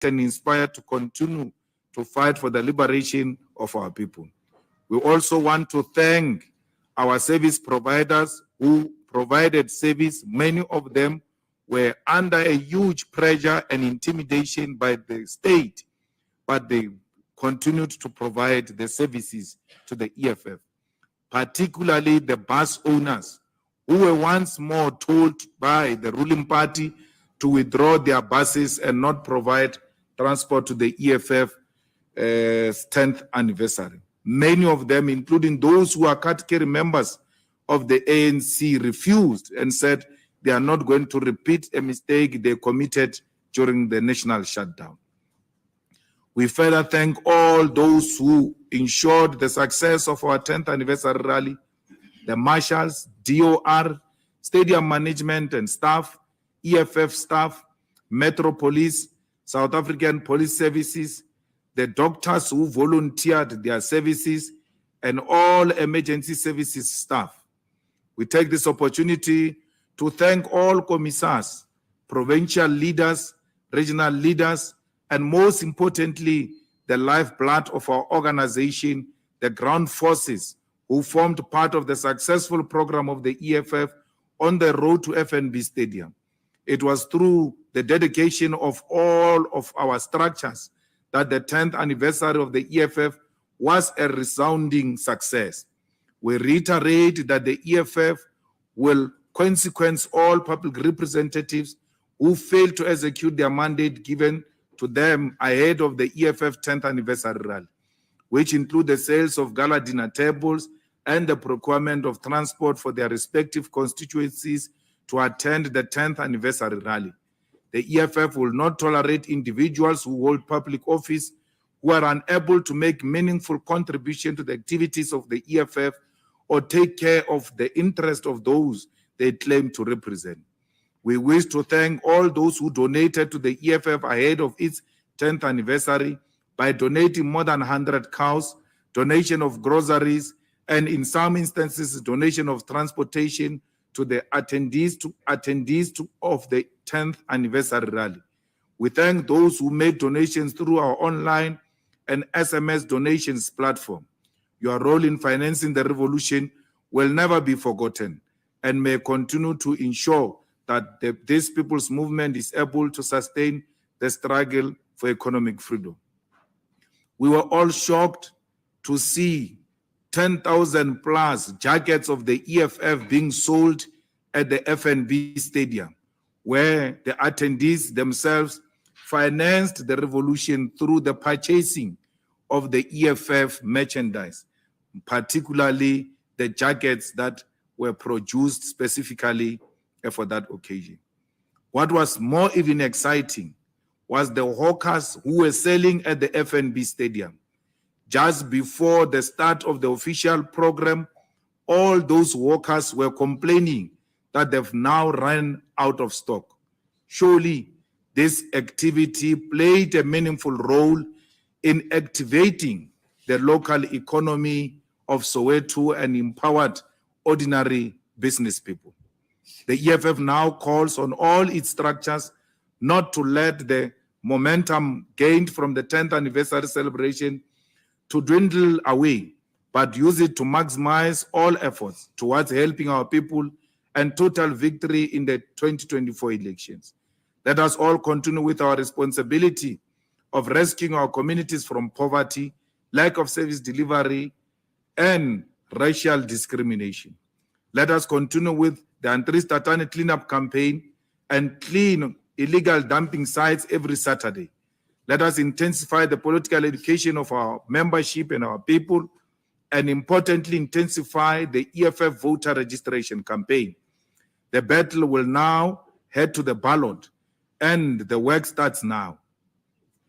and inspired to continue to fight for the liberation of our people. We also want to thank our service providers who provided service. Many of them were under a huge pressure and intimidation by the state, but they continued to provide the services to the EFF, particularly the bus owners who were once more told by the ruling party to withdraw their buses and not provide transport to the EFF 10th anniversary. Many of them, including those who are category members of the ANC, refused and said they are not going to repeat a mistake they committed during the national shutdown. We further thank all those who ensured the success of our 10th anniversary rally, the marshals, DOR, stadium management and staff, EFF staff, Metro Police, South African Police Services, the doctors who volunteered their services, and all emergency services staff. We take this opportunity to thank all commissars, provincial leaders, regional leaders, and most importantly, the lifeblood of our organization, the ground forces, who formed part of the successful program of the EFF on the road to FNB Stadium. It was through the dedication of all of our structures that the 10th anniversary of the EFF was a resounding success. We reiterate that the EFF will consequence all public representatives who failed to execute their mandate given to them ahead of the EFF 10th anniversary rally, which include the sales of gala dinner tables and the procurement of transport for their respective constituencies to attend the 10th anniversary rally. The EFF will not tolerate individuals who hold public office who are unable to make meaningful contribution to the activities of the EFF or take care of the interest of those they claim to represent. We wish to thank all those who donated to the EFF ahead of its 10th anniversary by donating more than 100 cows, donation of groceries, and in some instances, donation of transportation to the attendees of the 10th anniversary rally. We thank those who made donations through our online and SMS donations platform. Your role in financing the revolution will never be forgotten and may continue to ensure that this people's movement is able to sustain the struggle for economic freedom. We were all shocked to see 10,000 plus jackets of the EFF being sold at the FNB Stadium, where the attendees themselves financed the revolution through the purchasing of the EFF merchandise, particularly the jackets that were produced specifically for that occasion. What was more even exciting was the hawkers who were selling at the FNB Stadium. Just before the start of the official program, all those workers were complaining that they've now run out of stock. Surely, this activity played a meaningful role in activating the local economy of Soweto and empowered ordinary business people. The EFF now calls on all its structures not to let the momentum gained from the 10th anniversary celebration to dwindle away, but use it to maximize all efforts towards helping our people and total victory in the 2024 elections. Let us all continue with our responsibility of rescuing our communities from poverty, lack of service delivery, and racial discrimination. Let us continue with the Antri-Statane cleanup campaign and clean illegal dumping sites every Saturday. Let us intensify the political education of our membership and our people, and importantly, intensify the EFF voter registration campaign. The battle will now head to the ballot, and the work starts now.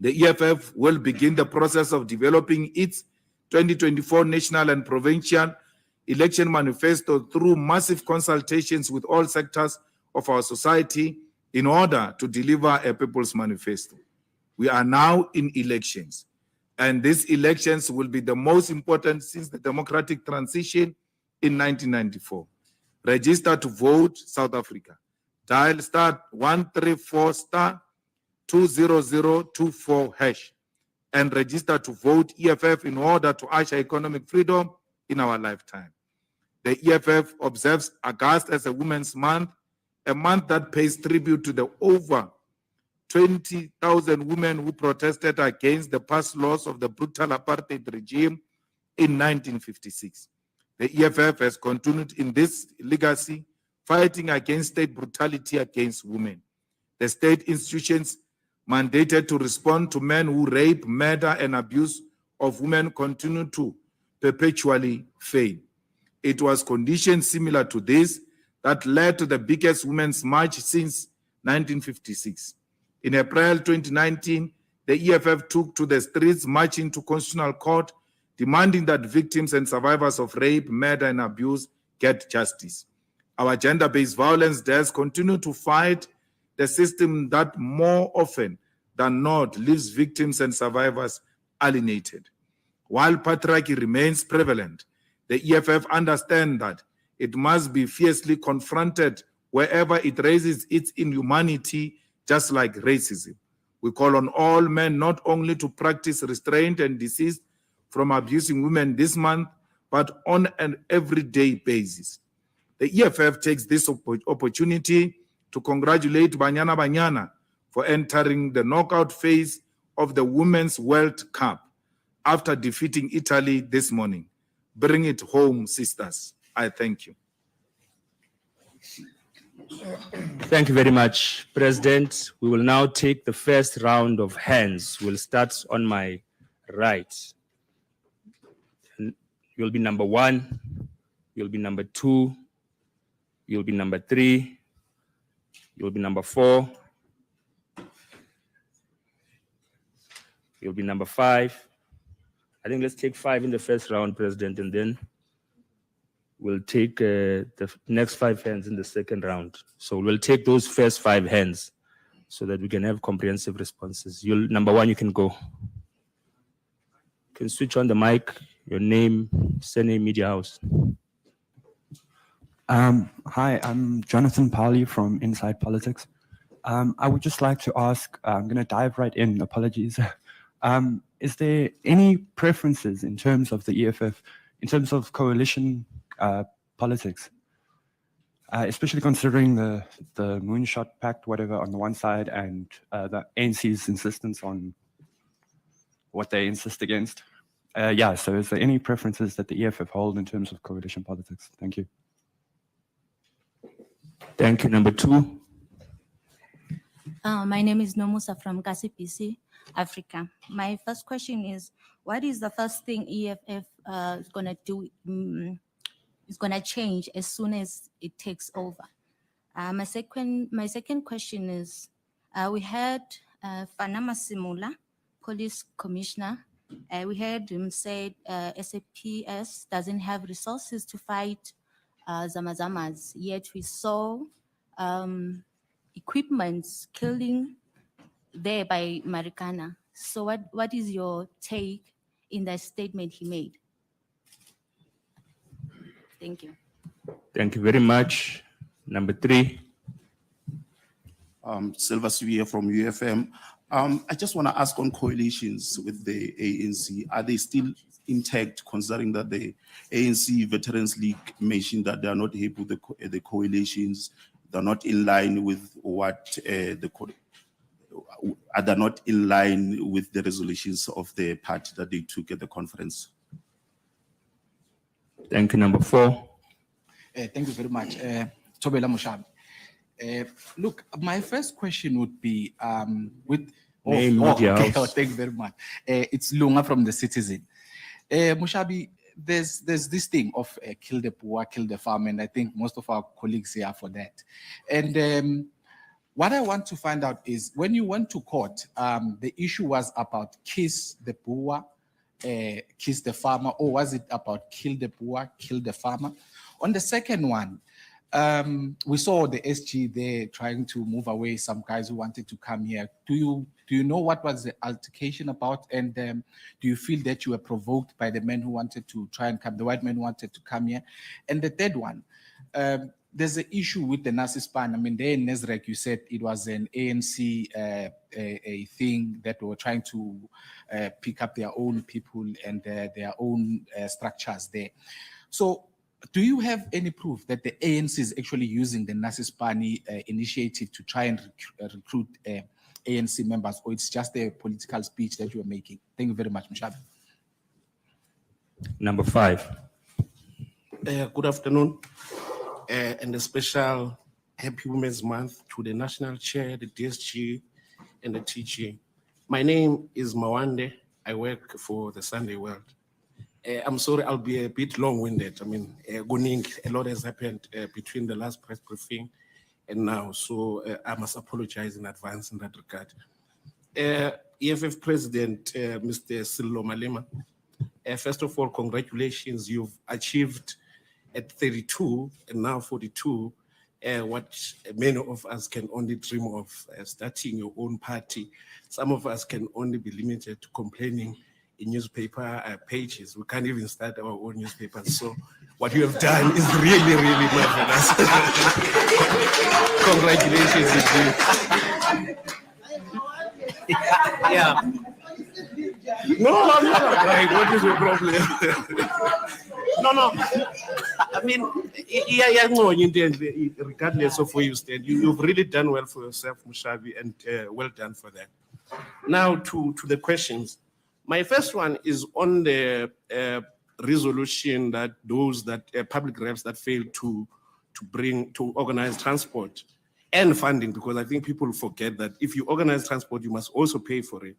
The EFF will begin the process of developing its 2024 national and provincial election manifesto through massive consultations with all sectors of our society in order to deliver a people's manifesto. We are now in elections, and these elections will be the most important since the democratic transition in 1994. Register to vote, South Africa. Dial *134*2 20024 hash and register to vote EFF in order to usher economic freedom in our lifetime. The EFF observes August as a Women's Month, a month that pays tribute to the over 20,000 women who protested against the past laws of the brutal apartheid regime in 1956. The EFF has continued in this legacy, fighting against state brutality against women. The state institutions mandated to respond to men who rape, murder, and abuse of women continue to perpetually fail. It was conditions similar to this that led to the biggest women's march since 1956. In April 2019, the EFF took to the streets marching to Constitutional Court, demanding that victims and survivors of rape, murder, and abuse get justice. Our gender-based violence desk continue to fight the system that more often than not leaves victims and survivors alienated. While patriarchy remains prevalent, the EFF understands that it must be fiercely confronted wherever it raises its inhumanity, just like racism. We call on all men not only to practice restraint and desist from abusing women this month, but on an everyday basis. The EFF takes this opportunity to congratulate Banyana Banyana for entering the knockout phase of the Women's World Cup after defeating Italy this morning. Bring it home, sisters. I thank you. Thank you very much, President. We will now take the first round of hands. We'll start on my right. You'll be number 1, you'll be number 2, you'll be number 3, you'll be number 4, you'll be number 5. I think let's take 5 in the first round, President, and then we'll take the next 5 hands in the second round. So we'll take those first 5 hands so that we can have comprehensive responses. Number 1, you can go. You can switch on the mic, your name, surname, media house. Hi, I'm Jonathan Pali from Inside Politics. I would just like to ask, I'm going to dive right in, apologies. Is there any preferences in terms of the EFF, in terms of coalition politics, especially considering the Moonshot Pact, whatever, on the one side, and the ANC's insistence on what they insist against? So is there any preferences that the EFF hold in terms of coalition politics? Thank you. Thank you. Number 2. My name is Nomusa from KCPC, Africa. My first question is, what is the first thing EFF is going to do, is going to change as soon as it takes over? My second question is, we had Fanama Simula, police commissioner. We heard him say SAPS doesn't have resources to fight Zamazamas, yet we saw equipments killing there by Marikana. So what is your take in that statement he made? Thank you. Thank you very much. Number 3. Silva Sivia from UFM. I just want to ask on coalitions with the ANC. Are they still intact, considering that the ANC Veterans League mentioned that they are not happy with the coalitions? They're not in line with what they're not in line with the resolutions of the party that they took at the conference. Thank you. Number 4. Thank you very much. Tobela Mushabi. Look, my first question would be with thank you very much. It's Lunga from the Citizen. Mushabi, there's this thing of kill the poor, kill the farm, and I think most of our colleagues here are for that. And what I want to find out is, when you went to court, the issue was about kiss the poor, kiss the farmer, or was it about kill the poor, kill the farmer? On the second one, we saw the SG there trying to move away some guys who wanted to come here. Do you know what was the altercation about? And do you feel that you were provoked by the men who wanted to try and come, the white men who wanted to come here? And the third one, there's an issue with the Nasispan. I mean, there in Nesrec, you said it was an ANC a thing that were trying to pick up their own people and their own structures there. So, do you have any proof that the ANC is actually using the Nasispani initiative to try and recruit ANC members, or it's just a political speech that you are making? Thank you very much, Mushabi. Number 5. Good afternoon, and a special Happy Women's Month to the National Chair, the DSG, and the TG. My name is Mawande. I work for the Sunday World. I'm sorry, I'll be a bit long-winded. I mean, a lot has happened between the last press briefing and now, so I must apologize in advance in that regard. EFF President, Mr. Julius Malema, first of all, congratulations. You've achieved at 32 and now 42 what many of us can only dream of, starting your own party. Some of us can only be limited to complaining in newspaper pages. We can't even start our own newspapers. So what you have done is really, really marvelous. Congratulations with you. Yeah. No. Like, what is your problem? No. I mean, yeah, no, regardless of where you stand, you've really done well for yourself, Mushabi, and well done for that. Now to the questions. My first one is on the resolution that those that public reps that fail to organize transport and funding, because I think people forget that if you organize transport, you must also pay for it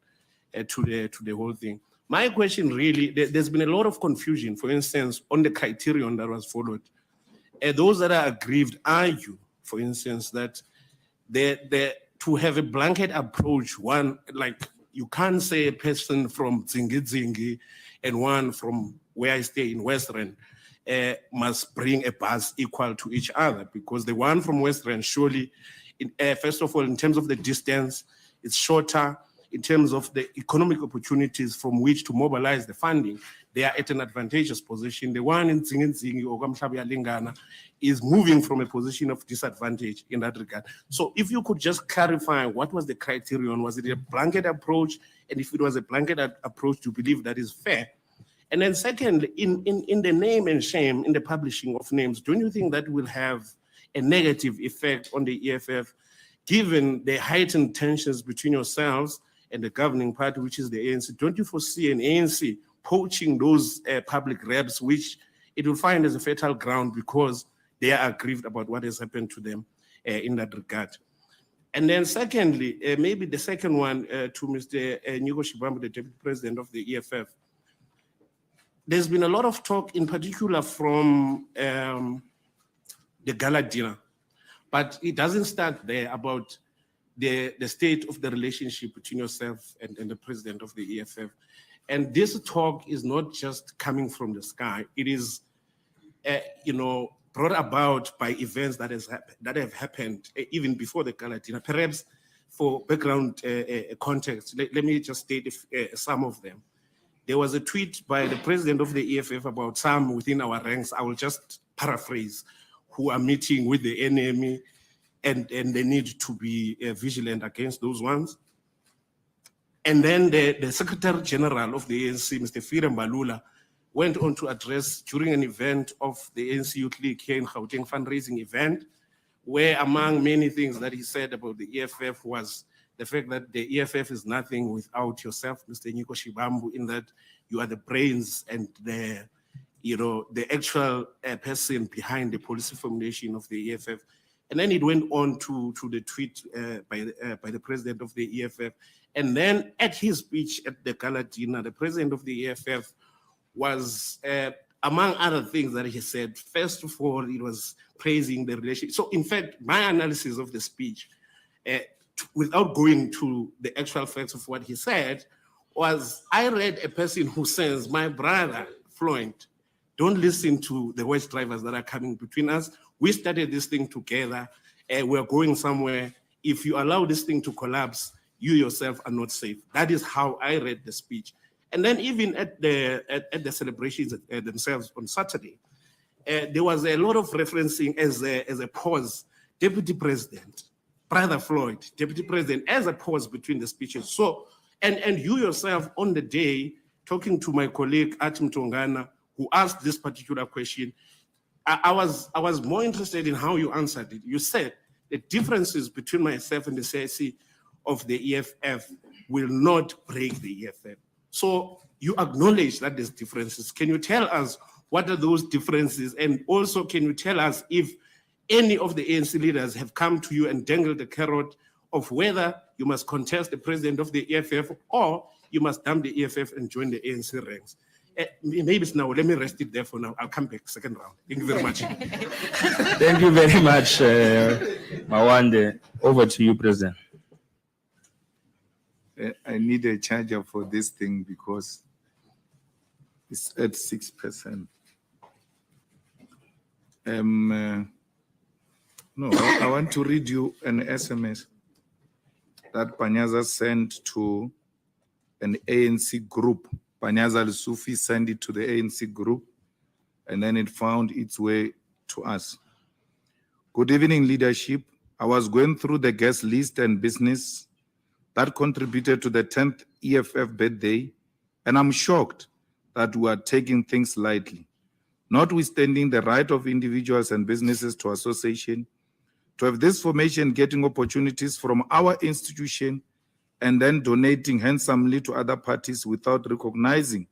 to the whole thing. My question really, there's been a lot of confusion, for instance, on the criterion that was followed. Those that are aggrieved argue, for instance, that to have a blanket approach, one, like, you can't say a person from Zingi and one from where I stay in Western must bring a bus equal to each other, because the one from Western surely, first of all, in terms of the distance, it's shorter. In terms of the economic opportunities from which to mobilize the funding, they are at an advantageous position. The one in Zingi or Kamhlabi Lingana is moving from a position of disadvantage in that regard. So if you could just clarify what was the criterion, was it a blanket approach? And if it was a blanket approach, do you believe that is fair? And then second, in the name and shame, in the publishing of names, don't you think that will have a negative effect on the EFF, given the heightened tensions between yourselves and the governing party, which is the ANC? Don't you foresee an ANC poaching those public reps, which it will find as a fertile ground because they are aggrieved about what has happened to them in that regard? And then secondly, maybe the second one to Mr. Nyugo Shibambu, the Deputy President of the EFF. There's been a lot of talk, in particular from the gala dinner, but it doesn't start there, about the state of the relationship between yourself and the president of the EFF. And this talk is not just coming from the sky. It is, brought about by events that have happened even before the gala dinner. Perhaps for background context, let me just state some of them. There was a tweet by the president of the EFF about some within our ranks, I will just paraphrase, who are meeting with the enemy, and they need to be vigilant against those ones. And then the Secretary General of the ANC, Mr. Firem Balula, went on to address during an event of the ANC Youth League here in Gauteng, fundraising event, where among many things that he said about the EFF was the fact that the EFF is nothing without yourself, Mr. Nyugo Shibambu, in that you are the brains and the actual person behind the policy formulation of the EFF. And then it went on to the tweet by the president of the EFF. And then at his speech at the gala dinner, the president of the EFF was, among other things that he said, first of all, it was praising the relationship. So in fact, my analysis of the speech, without going to the actual facts of what he said, was I read a person who says, my brother, Floyd, don't listen to the wedge drivers that are coming between us. We started this thing together. We're going somewhere. If you allow this thing to collapse, you yourself are not safe. That is how I read the speech. And then even at the celebrations themselves on Saturday, there was a lot of referencing as a pause, Deputy President, Brother Floyd, Deputy President, as a pause between the speeches. So, and you yourself on the day, talking to my colleague, Atim Tongana, who asked this particular question, I was more interested in how you answered it. You said the differences between myself and the CIC of the EFF will not break the EFF. So you acknowledge that there's differences. Can you tell us what are those differences? And also, can you tell us if any of the ANC leaders have come to you and dangled the carrot of whether you must contest the president of the EFF or you must dump the EFF and join the ANC ranks? Maybe it's now, let me rest it there for now. I'll come back second round. Thank you very much. Thank you very much, Mawande. Over to you, President. I need a charger for this thing because it's at 6%. No, I want to read you an SMS that Panyaza sent to an ANC group. Panyaza al-Sufi sent it to the ANC group, and then it found its way to us. Good evening, leadership. I was going through the guest list and business that contributed to the 10th EFF birthday, and I'm shocked that we are taking things lightly. Notwithstanding the right of individuals and businesses to association, to have this formation getting opportunities from our institution and then donating handsomely to other parties without recognizing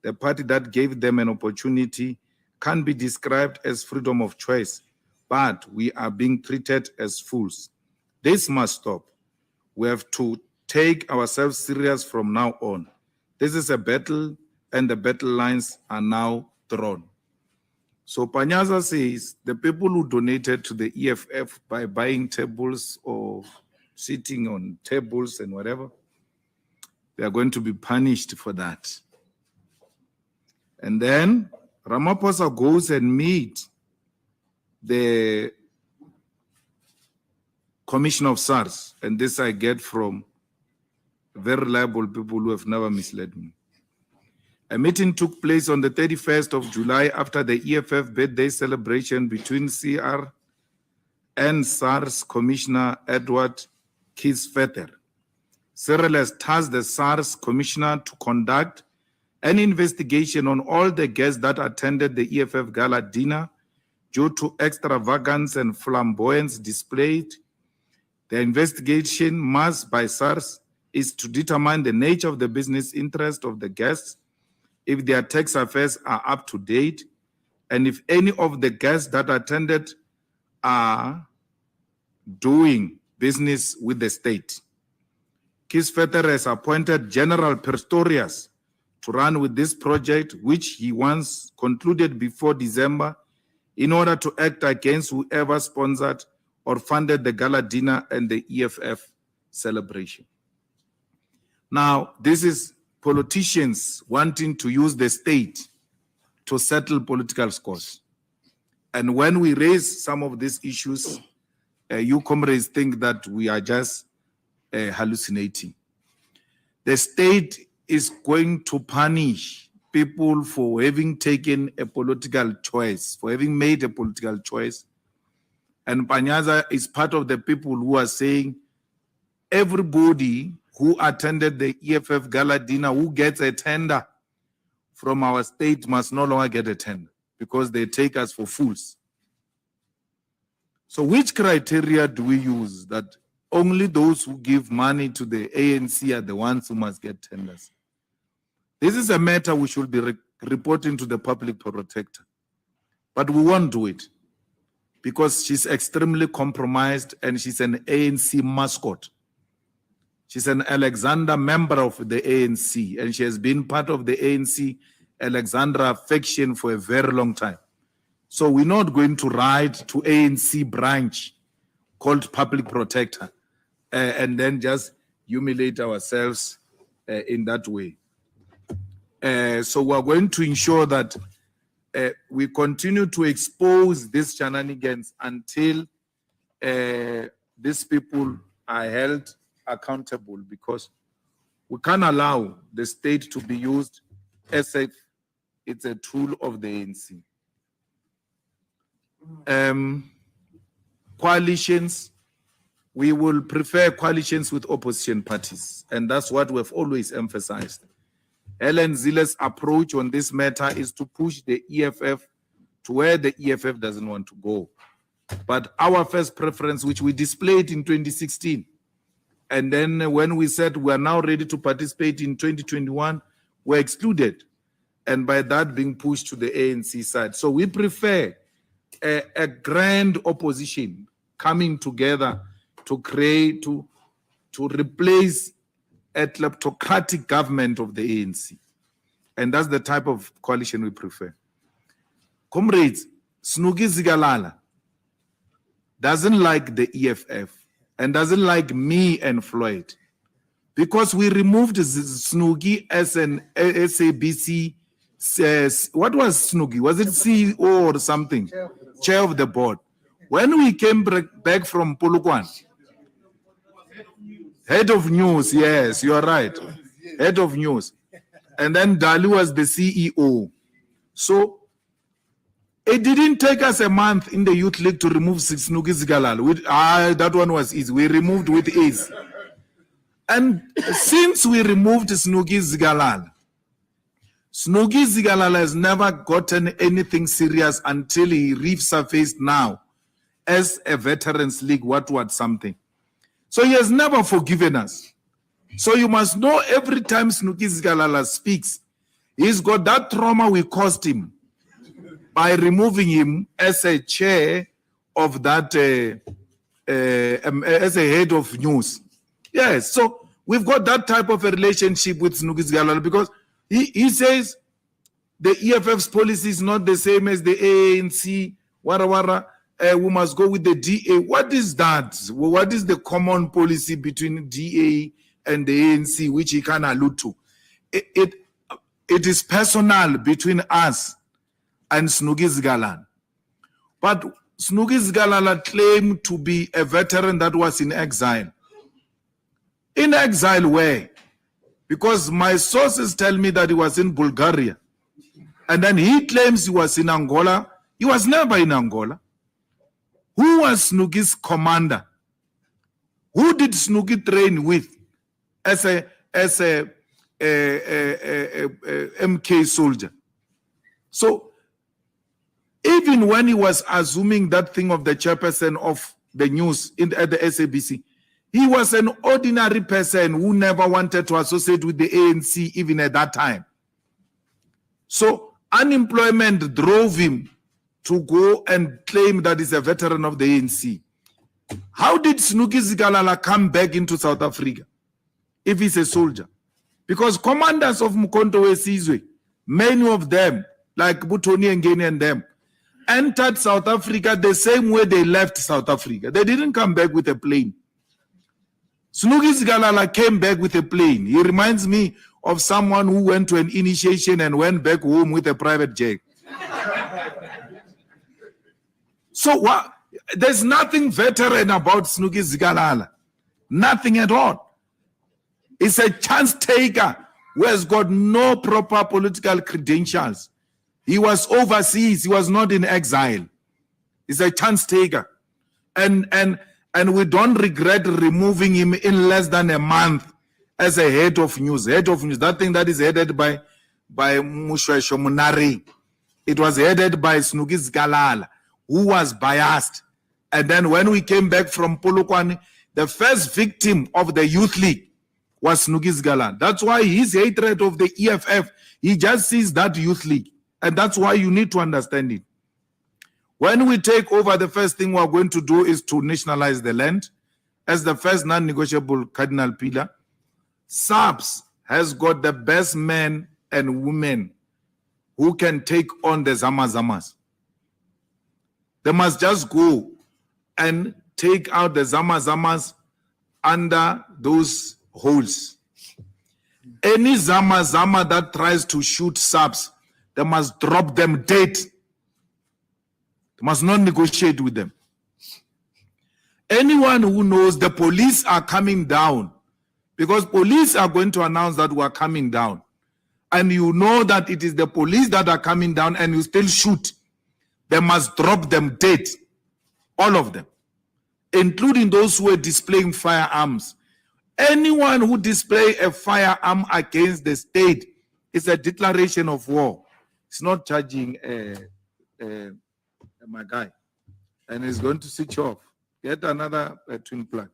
the party that gave them an opportunity can be described as freedom of choice, but we are being treated as fools. This must stop. We have to take ourselves serious from now on. This is a battle, and the battle lines are now drawn. So Panyaza says the people who donated to the EFF by buying tables or sitting on tables and whatever, they are going to be punished for that. And then Ramaphosa goes and meets the Commissioner of SARS, and this I get from very reliable people who have never misled me. A meeting took place on the 31st of July after the EFF birthday celebration between CR and SARS Commissioner Edward Kieswetter. Cyril has tasked the SARS Commissioner to conduct an investigation on all the guests that attended the EFF gala dinner due to extravagance and flamboyance displayed. The investigation must by SARS is to determine the nature of the business interest of the guests, if their tax affairs are up to date, and if any of the guests that attended are doing business with the state. Kieswetter has appointed General Pistorius to run with this project, which he once concluded before December, in order to act against whoever sponsored or funded the gala dinner and the EFF celebration. Now, this is politicians wanting to use the state to settle political scores. And when we raise some of these issues, you comrades think that we are just hallucinating. The state is going to punish people for having taken a political choice, for having made a political choice. And Panyaza is part of the people who are saying everybody who attended the EFF gala dinner who gets a tender from our state must no longer get a tender because they take us for fools. So which criteria do we use that only those who give money to the ANC are the ones who must get tenders? This is a matter we should be reporting to the public protector. But we won't do it because she's extremely compromised and she's an ANC mascot. She's an Alexander member of the ANC, and she has been part of the ANC Alexandra faction for a very long time. So we're not going to write to ANC branch called Public Protector and then just humiliate ourselves in that way. So we're going to ensure that we continue to expose these shenanigans until these people are held accountable, because we can't allow the state to be used as if it's a tool of the ANC. coalitions, we will prefer coalitions with opposition parties. And that's what we've always emphasized. Helen Zille's approach on this matter is to push the EFF to where the EFF doesn't want to go. But our first preference, which we displayed in 2016, and then when we said we are now ready to participate in 2021, we're excluded. And by that being pushed to the ANC side. So we prefer a grand opposition coming together to create, to replace a kleptocratic government of the ANC. And that's the type of coalition we prefer. Comrades, Snugi Zigalala doesn't like the EFF and doesn't like me and Floyd because we removed Snugi as an SABC. What was Snugi? Was it CEO or something? Chair of the board. When we came back from Polokwane, head of news, yes, you are right. Head of news. And then Dali was the CEO. So it didn't take us a month in the Youth League to remove Snugi Zigalala. That one was easy. We removed with ease. And since we removed Snugi Zigalala, Snugi Zigalala has never gotten anything serious until he resurfaced now as a Veterans League, what something. So he has never forgiven us. So you must know every time Snugi Zigalala speaks, he's got that trauma we caused him by removing him as a chair of that, as a head of news. Yes, so we've got that type of a relationship with Snugi Zigalala because he says the EFF's policy is not the same as the ANC, we must go with the DA. What is that? What is the common policy between DA and the ANC, which he can allude to? It is personal between us and Snugi Zigalala. But Snugi Zigalala claimed to be a veteran that was in exile. In exile where? Because my sources tell me that he was in Bulgaria. And then he claims he was in Angola. He was never in Angola. Who was Snugi's commander? Who did Snugi train with as a MK soldier? So even when he was assuming that thing of the chairperson of the news at the SABC, he was an ordinary person who never wanted to associate with the ANC even at that time. So unemployment drove him to go and claim that he's a veteran of the ANC. How did Snugi Zigalala come back into South Africa if he's a soldier? Because commanders of Mkhonto Sizwe, many of them, like Butoni Ngeni and them, entered South Africa the same way they left South Africa. They didn't come back with a plane. Snugi Zigalala came back with a plane. He reminds me of someone who went to an initiation and went back home with a private jet. So what? There's nothing veteran about Snugi Zigalala. Nothing at all. He's a chance taker who has got no proper political credentials. He was overseas. He was not in exile. He's a chance taker. And we don't regret removing him in less than a month as a head of news. Head of news, that thing that is headed by Mushwesho Munari. It was headed by Snugi Zigalala, who was biased. And then when we came back from Polokwane, the first victim of the Youth League was Snugi Zigalala. That's why his hatred of the EFF, he just sees that Youth League. And that's why you need to understand it. When we take over, the first thing we're going to do is to nationalize the land as the first non-negotiable cardinal pillar. SAPS has got the best men and women who can take on the Zama-Zamas. They must just go and take out the Zama-Zamas under those holes. Any Zama-Zama that tries to shoot SAPS, they must drop them dead. They must not negotiate with them. Anyone who knows the police are coming down, because police are going to announce that we are coming down, and you know that it is the police that are coming down and you still shoot, They must drop them dead. All of them. Including those who are displaying firearms. Anyone who displays a firearm against the state is a declaration of war. It's not charging my guy. And he's going to switch off. Get another twin plug.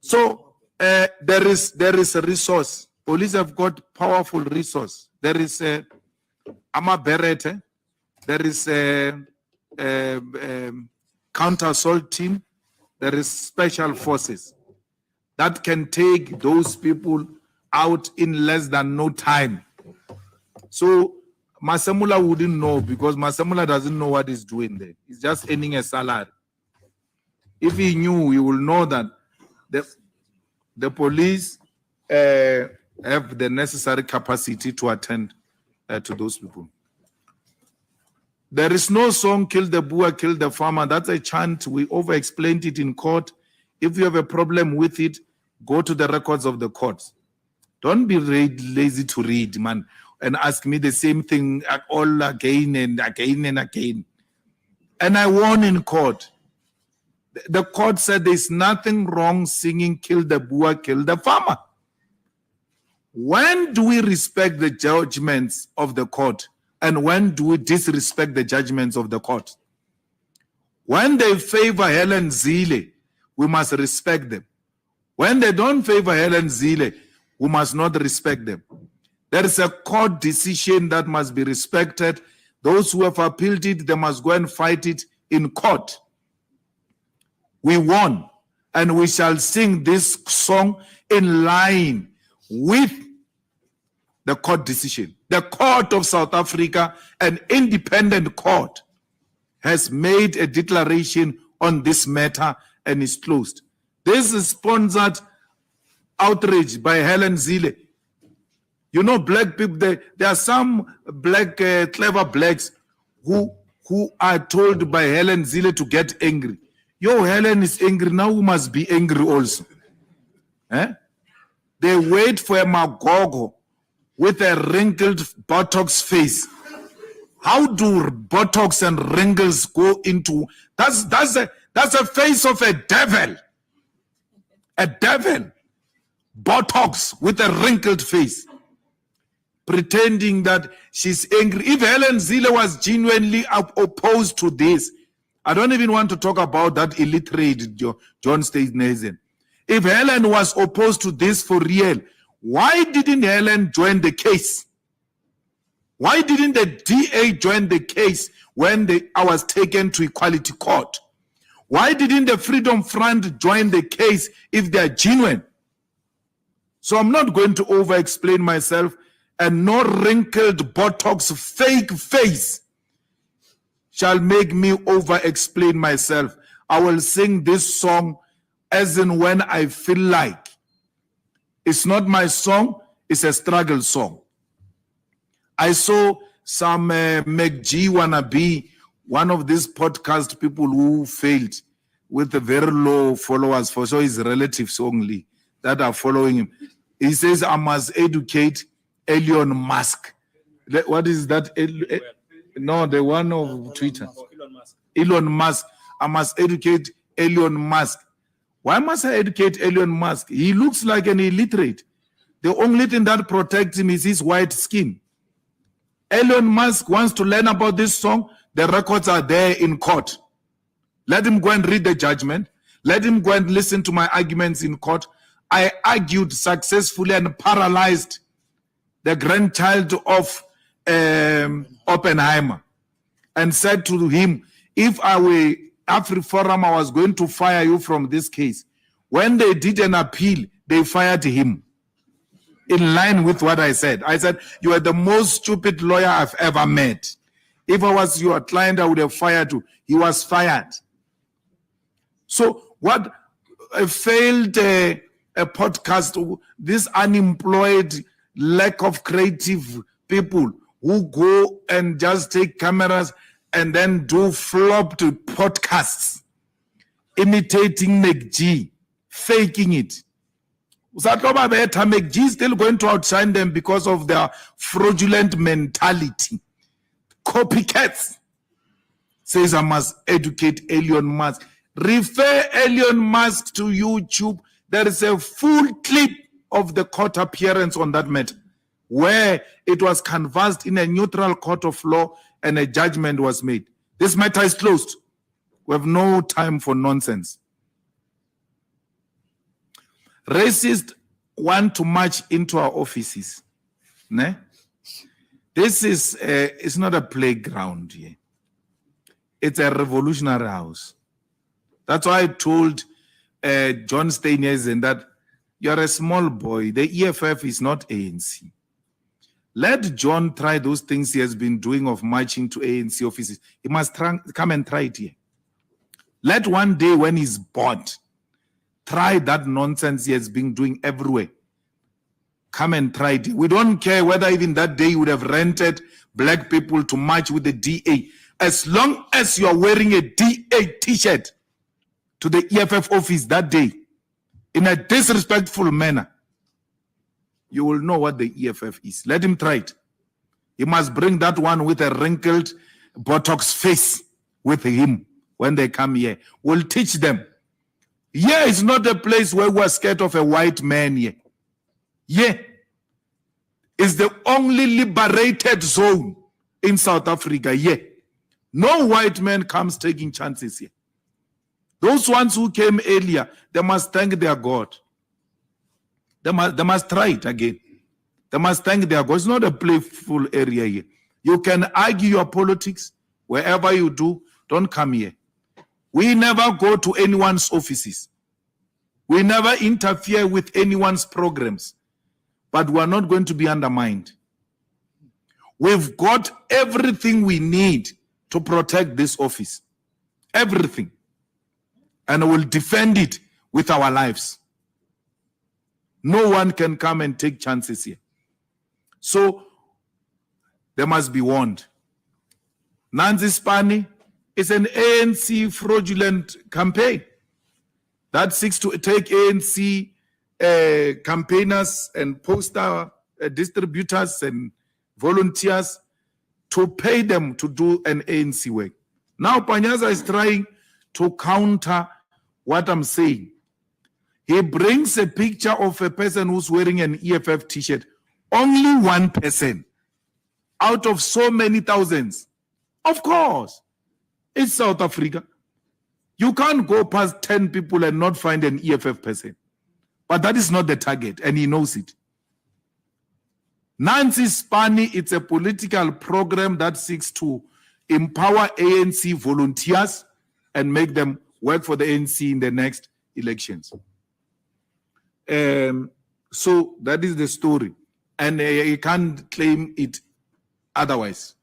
So there is a resource. Police have got powerful resource. There is a Berete. There is a counter-assault team. There is special forces that can take those people out in less than no time. So Masamula wouldn't know because Masamula doesn't know what he's doing there. He's just earning a salary. If he knew, he will know that the police have the necessary capacity to attend to those people. There is no song, kill the Boer, kill the farmer. That's a chant. We over-explained it in court. If you have a problem with it, go to the records of the courts. Don't be lazy to read, man, and ask me the same thing all again and again and again. And I won in court. The court said there's nothing wrong singing kill the Boer, kill the farmer. When do we respect the judgments of the court? And when do we disrespect the judgments of the court? When they favor Helen Zille, we must respect them. When they don't favor Helen Zille, we must not respect them. There is a court decision that must be respected. Those who have appealed it, they must go and fight it in court. We won, and we shall sing this song in line with the court decision. The court of South Africa, an independent court, has made a declaration on this matter and is closed. This is sponsored outrage by Helen Zille. You know, black people, there are some black, clever blacks who are told by Helen Zille to get angry. Yo, Helen is angry, now we must be angry also. They wait for a Magogo with a wrinkled buttocks face. How do buttocks and wrinkles go into? That's a face of a devil. A devil. Buttocks with a wrinkled face. Pretending that she's angry. If Helen Zille was genuinely opposed to this, I don't even want to talk about that illiterate John Steenhuisen. If Helen was opposed to this for real, why didn't Helen join the case? Why didn't the DA join the case when I was taken to Equality Court? Why didn't the Freedom Front join the case if they are genuine? So I'm not going to over-explain myself, and no wrinkled buttocks fake face shall make me over-explain myself. I will sing this song as in when I feel like. It's not my song, it's a struggle song. I saw some McG wannabe, one of these podcast people who failed with a very low followers, for so his relatives only that are following him. He says, I must educate Elon Musk. What is that? No, the one of Twitter. Elon Musk. I must educate Elon Musk. Why must I educate Elon Musk? He looks like an illiterate. The only thing that protects him is his white skin. Elon Musk wants to learn about this song. The records are there in court. Let him go and read the judgment. Let him go and listen to my arguments in court. I argued successfully and paralyzed the grandchild of Oppenheimer and said to him, if I were AfriForum, I was going to fire you from this case. When they did an appeal, they fired him. In line with what I said. I said, you are the most stupid lawyer I've ever met. If I was your client, I would have fired you. He was fired. So what a failed a podcast, this unemployed, lack of creative people who go and just take cameras and then do flopped podcasts, imitating McG, faking it. McG is still going to outshine them because of their fraudulent mentality. Copycats. says I must educate Elon Musk. Refer Elon Musk to YouTube. There is a full clip of the court appearance on that matter, where it was canvassed in a neutral court of law and a judgment was made. This matter is closed. We have no time for nonsense. Racists want to march into our offices. Ne? This is it's not a playground here. It's a revolutionary house. That's why I told John Steinesen that you're a small boy. The EFF is not ANC. Let John try those things he has been doing of marching to ANC offices. He must come and try it here. Let one day when he's bored, try that nonsense he has been doing everywhere. Come and try it. We don't care whether even that day you would have rented black people to march with the DA. As long as you are wearing a DA t-shirt to the EFF office that day, in a disrespectful manner, you will know what the EFF is. Let him try it. He must bring that one with a wrinkled Botox face with him when they come here. We'll teach them. Here is not a place where we're scared of a white man here. Yeah, it's the only liberated zone in South Africa. Yeah, no white man comes taking chances here. Those ones who came earlier, they must thank their God. They must try it again. They must thank their God. It's not a playful area here. You can argue your politics wherever you do. Don't come here. We never go to anyone's offices. We never interfere with anyone's programs. But we are not going to be undermined. We've got everything we need to protect this office. Everything. And we'll defend it with our lives. No one can come and take chances here. So, they must be warned. Nancy Spani is an ANC fraudulent campaign that seeks to take ANC campaigners and poster distributors and volunteers to pay them to do an ANC work. Now Panyaza is trying to counter what I'm saying. He brings a picture of a person who's wearing an EFF t-shirt. Only one person out of so many thousands. Of course, it's South Africa. You can't go past 10 people and not find an EFF person. But that is not the target, and he knows it. Nancy Spani, it's a political program that seeks to empower ANC volunteers and make them work for the ANC in the next elections. So that is the story. And you can't claim it otherwise.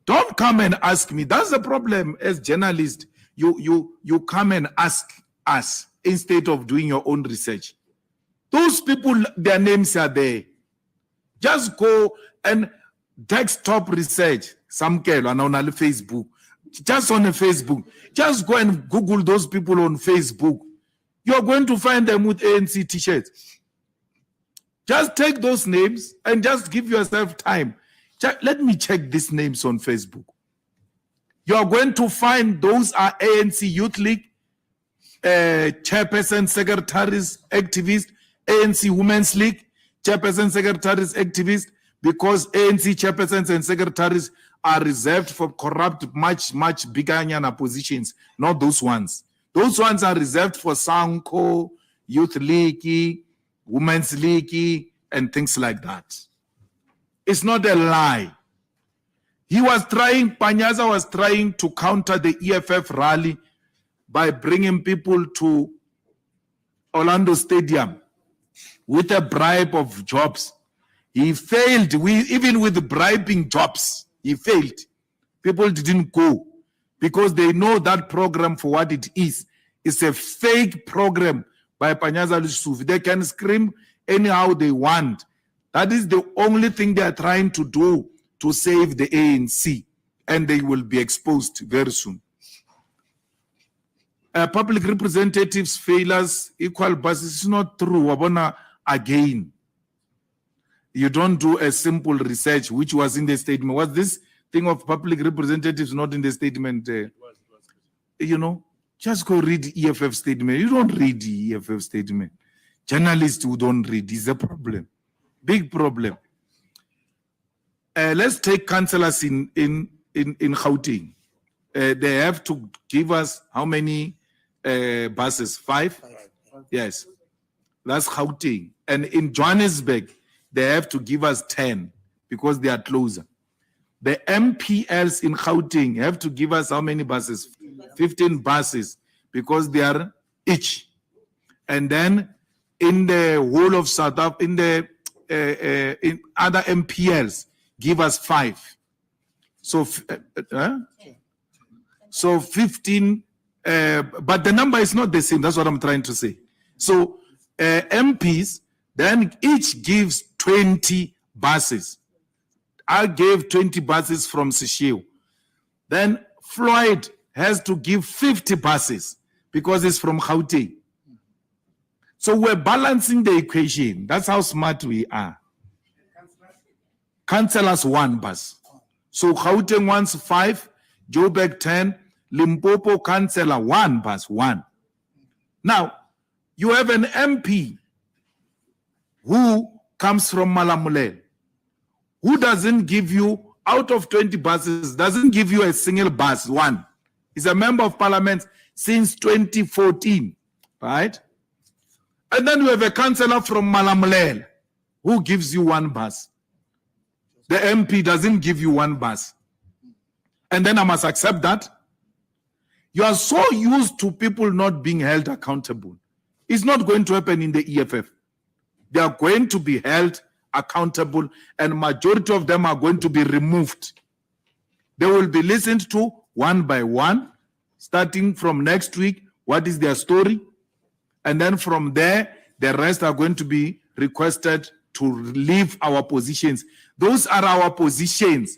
Don't come and ask me. That's the problem as journalists. You come and ask us instead of doing your own research. Those people, their names are there. Just go and desktop research. Samkelo and on Facebook. Just on Facebook. Just go and Google those people on Facebook. You're going to find them with ANC t-shirts. Just take those names and just give yourself time. Let me check these names on Facebook. You're going to find those are ANC Youth League, chairperson, secretaries, activists, ANC Women's League, chairperson, secretaries, activists, because ANC chairpersons and secretaries are reserved for corrupt, much bigger positions, not those ones. Those ones are reserved for Sanko, Youth League, Women's League, and things like that. It's not a lie. Panyaza was trying to counter the EFF rally by bringing people to Orlando Stadium with a bribe of jobs. He failed. Even with bribing jobs, he failed. People didn't go because they know that program for what it is. It's a fake program by Panyaza Lusufi. They can scream anyhow they want. That is the only thing they are trying to do to save the ANC, and they will be exposed very soon. Public representatives, failures, equal basis is not true. Wabona again. You don't do a simple research, which was in the statement. Was this thing of public representatives not in the statement. You know, just go read EFF statement. You don't read the EFF statement. Journalists who don't read is a problem, big problem. Let's take councillors in Gauteng. They have to give us how many buses? 5? Yes, that's Gauteng. And in Johannesburg, they have to give us 10 because they are closer. The MPLs in Gauteng have to give us how many buses? 15 buses because they are each. And then in the whole of South Africa, in other MPLs, give us 5. So 15, but the number is not the same. That's what I'm trying to say. So MPs, then each gives 20 buses. I gave 20 buses from Sesheu. Then Floyd has to give 50 buses because it's from Gauteng. So we're balancing the equation. That's how smart we are. Councillors 1 bus. So Gauteng wants 5, Joburg 10, Limpopo councillor 1 bus 1. Now, you have an MP who comes from Malamulele, who doesn't give you, out of 20 buses, doesn't give you a single bus, 1. He's a member of parliament since 2014, right? And then you have a councillor from Malamulele who gives you 1 bus. The MP doesn't give you 1 bus. And then I must accept that. You are so used to people not being held accountable. It's not going to happen in the EFF. They are going to be held accountable, and majority of them are going to be removed. They will be listened to one by one, starting from next week. What is their story? And then from there, the rest are going to be requested to leave our positions. Those are our positions.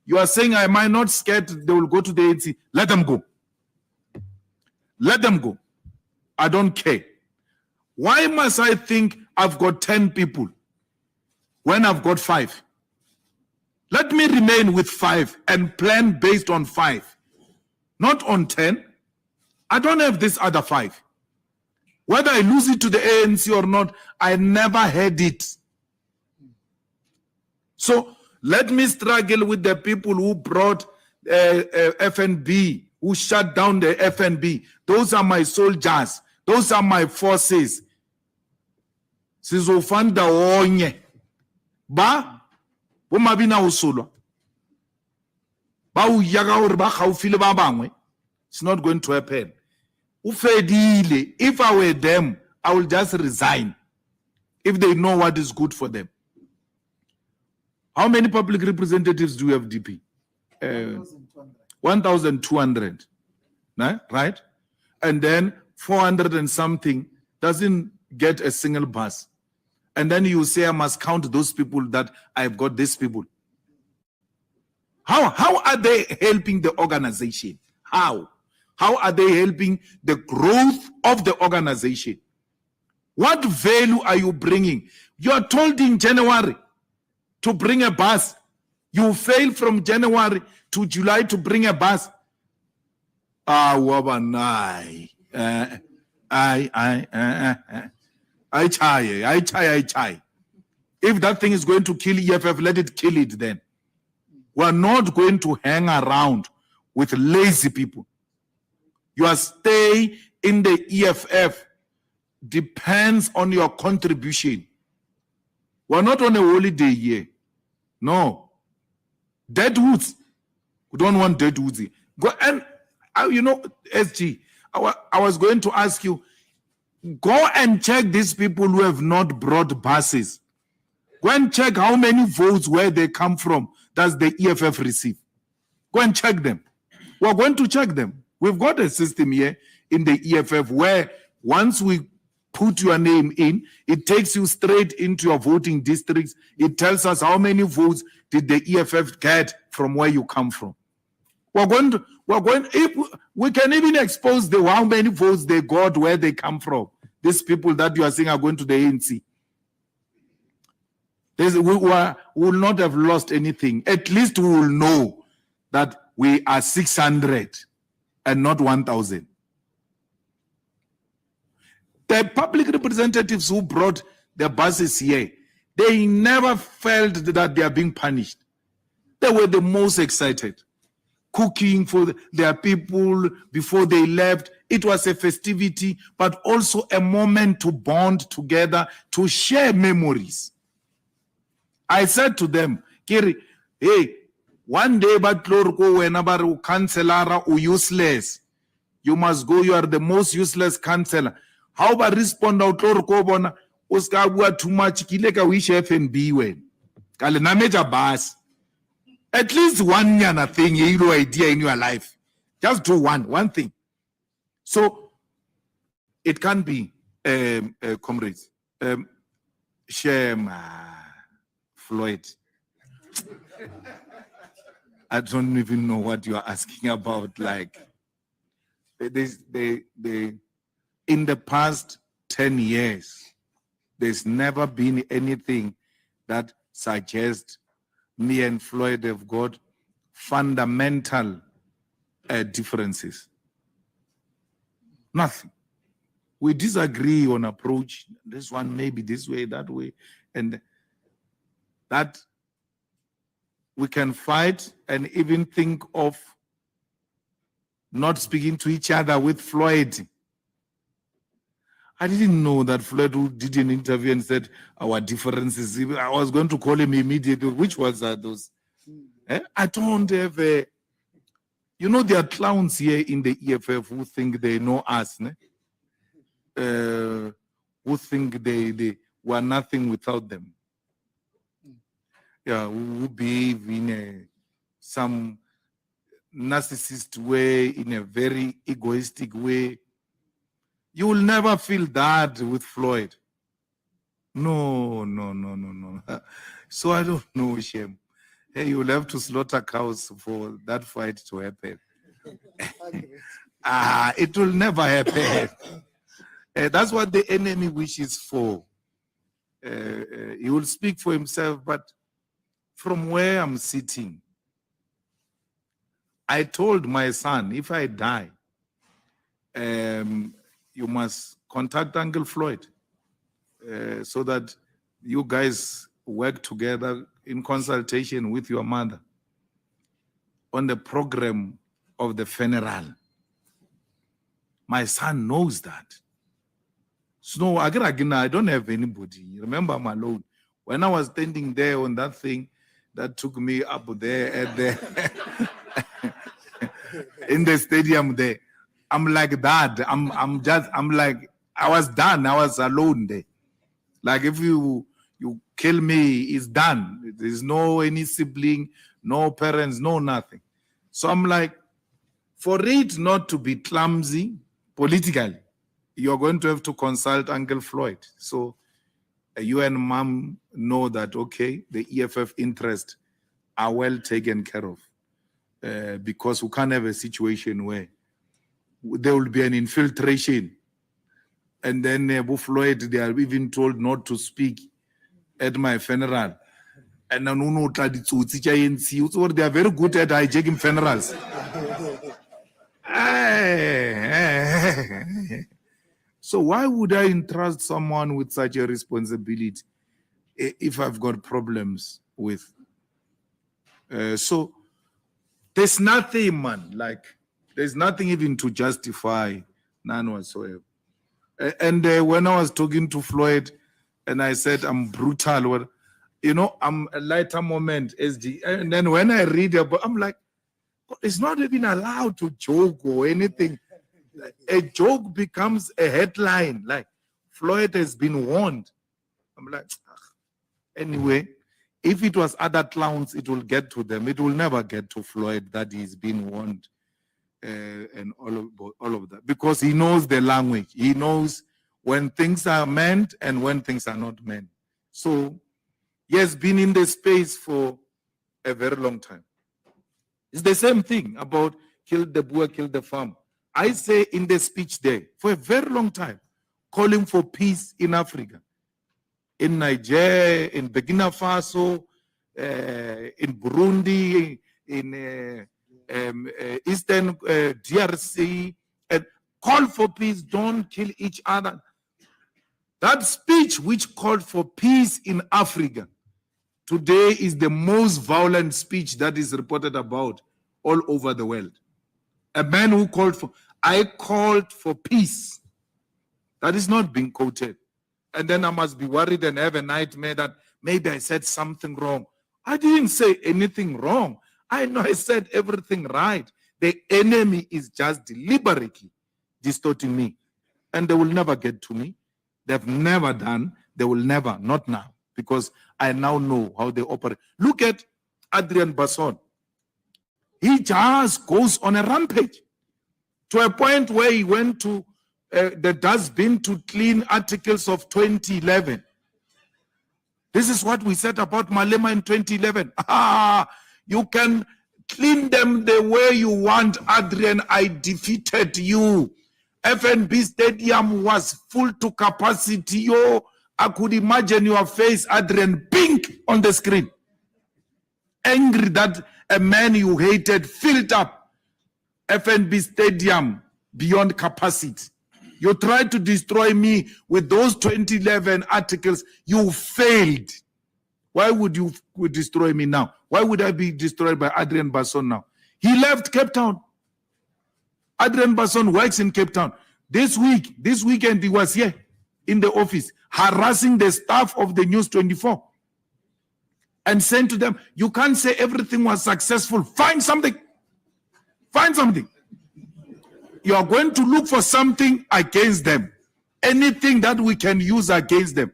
You are saying, am I not scared they will go to the ANC? Let them go. Let them go. I don't care. Why must I think I've got 10 people when I've got 5? Let me remain with 5 and plan based on 5, not on 10. I don't have this other 5. Whether I lose it to the ANC or not, I never had it. So let me struggle with the people who brought FNB, who shut down the FNB. Those are my soldiers. Those are my forces. Sizofanda onye. Ba, bomabina usulwa. Ba uyaga hore ba gaufile ba bangwe. It's not going to happen. Ufedile. If I were them, I will just resign. If they know what is good for them. How many public representatives do you have, DP? 1,200. Right? And then 400 and something doesn't get a single bus. And then you say, I must count those people that I've got these people. How are they helping the organization? How are they helping the growth of the organization? What value are you bringing? You are told in January to bring a bus. You fail from January to July to bring a bus. Wabanai. I try. If that thing is going to kill EFF, let it kill it then. We're not going to hang around with lazy people. Your stay in the EFF depends on your contribution. We're not on a holiday here. No. Deadwoods. We don't want deadwoods. Go and SG, I was going to ask you, go and check these people who have not brought buses. Go and check how many votes where they come from does the EFF receive. Go and check them. We're going to check them. We've got a system here in the EFF where once we put your name in, it takes you straight into your voting districts. It tells us how many votes did the EFF get from where you come from. If we can even expose how many votes they got where they come from. These people that you are saying are going to the ANC. We will not have lost anything. At least we will know that we are 600 and not 1,000. The public representatives who brought the buses here, they never felt that they are being punished. They were the most excited, cooking for their people before they left. It was a festivity, but also a moment to bond together, to share memories. I said to them, Kiri, hey, one day, but whenever councillor or useless, you must go, you are the most useless councillor. How about respond out bona? Uska too much, kileka wish FNB when. Kale na major bus. At least one yana thing, you idea in your life. Just do one thing. So it can be, comrades. Shame, Floyd. I don't even know what you are asking about. Like, in the past 10 years, there's never been anything that suggests me and Floyd have got fundamental differences. Nothing. We disagree on approach. This one may be this way, that way. And that we can fight and even think of not speaking to each other with Floyd. I didn't know that Floyd did an interview and said our differences. I was going to call him immediately. Which ones are those? I don't have a... You know, there are clowns here in the EFF who think they know us. Ne? Who think they were nothing without them. Yeah, who behave in some narcissist way, in a very egoistic way. You will never feel that with Floyd. No. So I don't know, Shem. Hey, you will have to slaughter cows for that fight to happen. It will never happen. That's what the enemy wishes for. He will speak for himself, but from where I'm sitting, I told my son, if I die, you must contact Uncle Floyd so that you guys work together in consultation with your mother on the program of the funeral. My son knows that. So I don't have anybody. Remember, I'm alone. When I was standing there on that thing that took me up there at the in the stadium there, I'm like that. I'm like, I was done. I was alone there. Like if you kill me, it's done. There's no any sibling, no parents, no nothing. So I'm like, for it not to be clumsy politically, you're going to have to consult Uncle Floyd. So you and Mom know that, okay, the EFF interests are well taken care of because we can't have a situation where there will be an infiltration. And then Abu Floyd, they are even told not to speak at my funeral. And they are very good at hijacking funerals. So why would I entrust someone with such a responsibility if I've got problems with? So there's nothing, man, like there's nothing even to justify, none whatsoever. And when I was talking to Floyd and I said, I'm brutal, well, you know, I'm a lighter moment, SG. And then when I read about, I'm like, it's not even allowed to joke or anything. A joke becomes a headline, like Floyd has been warned. I'm like, anyway, if it was other clowns, it will get to them. It will never get to Floyd that he's been warned and all of that. Because he knows the language. He knows when things are meant and when things are not meant. So he has been in the space for a very long time. It's the same thing about kill the boer, kill the farm. I say in the speech there, for a very long time, calling for peace in Africa, in Nigeria, in Burkina Faso, in Burundi, in Eastern DRC, and call for peace, don't kill each other. That speech which called for peace in Africa today is the most violent speech that is reported about all over the world. A man who I called for peace. That is not being quoted. And then I must be worried and have a nightmare that maybe I said something wrong. I didn't say anything wrong. I know I said everything right. The enemy is just deliberately distorting me. And they will never get to me. They've never done. They will never, not now. Because I now know how they operate. Look at Adrian Basson. He just goes on a rampage to a point where he went to the dustbin to clean articles of 2011. This is what we said about Malema in 2011. You can clean them the way you want, Adrian. I defeated you. FNB Stadium was full to capacity. I could imagine your face, Adrian, pink on the screen. Angry that a man you hated filled up FNB Stadium beyond capacity. You tried to destroy me with those 2011 articles. You failed. Why would you destroy me now? Why would I be destroyed by Adrian Basson now? He left Cape Town. Adrian Basson works in Cape Town. This weekend, he was here in the office harassing the staff of the News 24 and saying to them, you can't say everything was successful. Find something. Find something. You are going to look for something against them. Anything that we can use against them.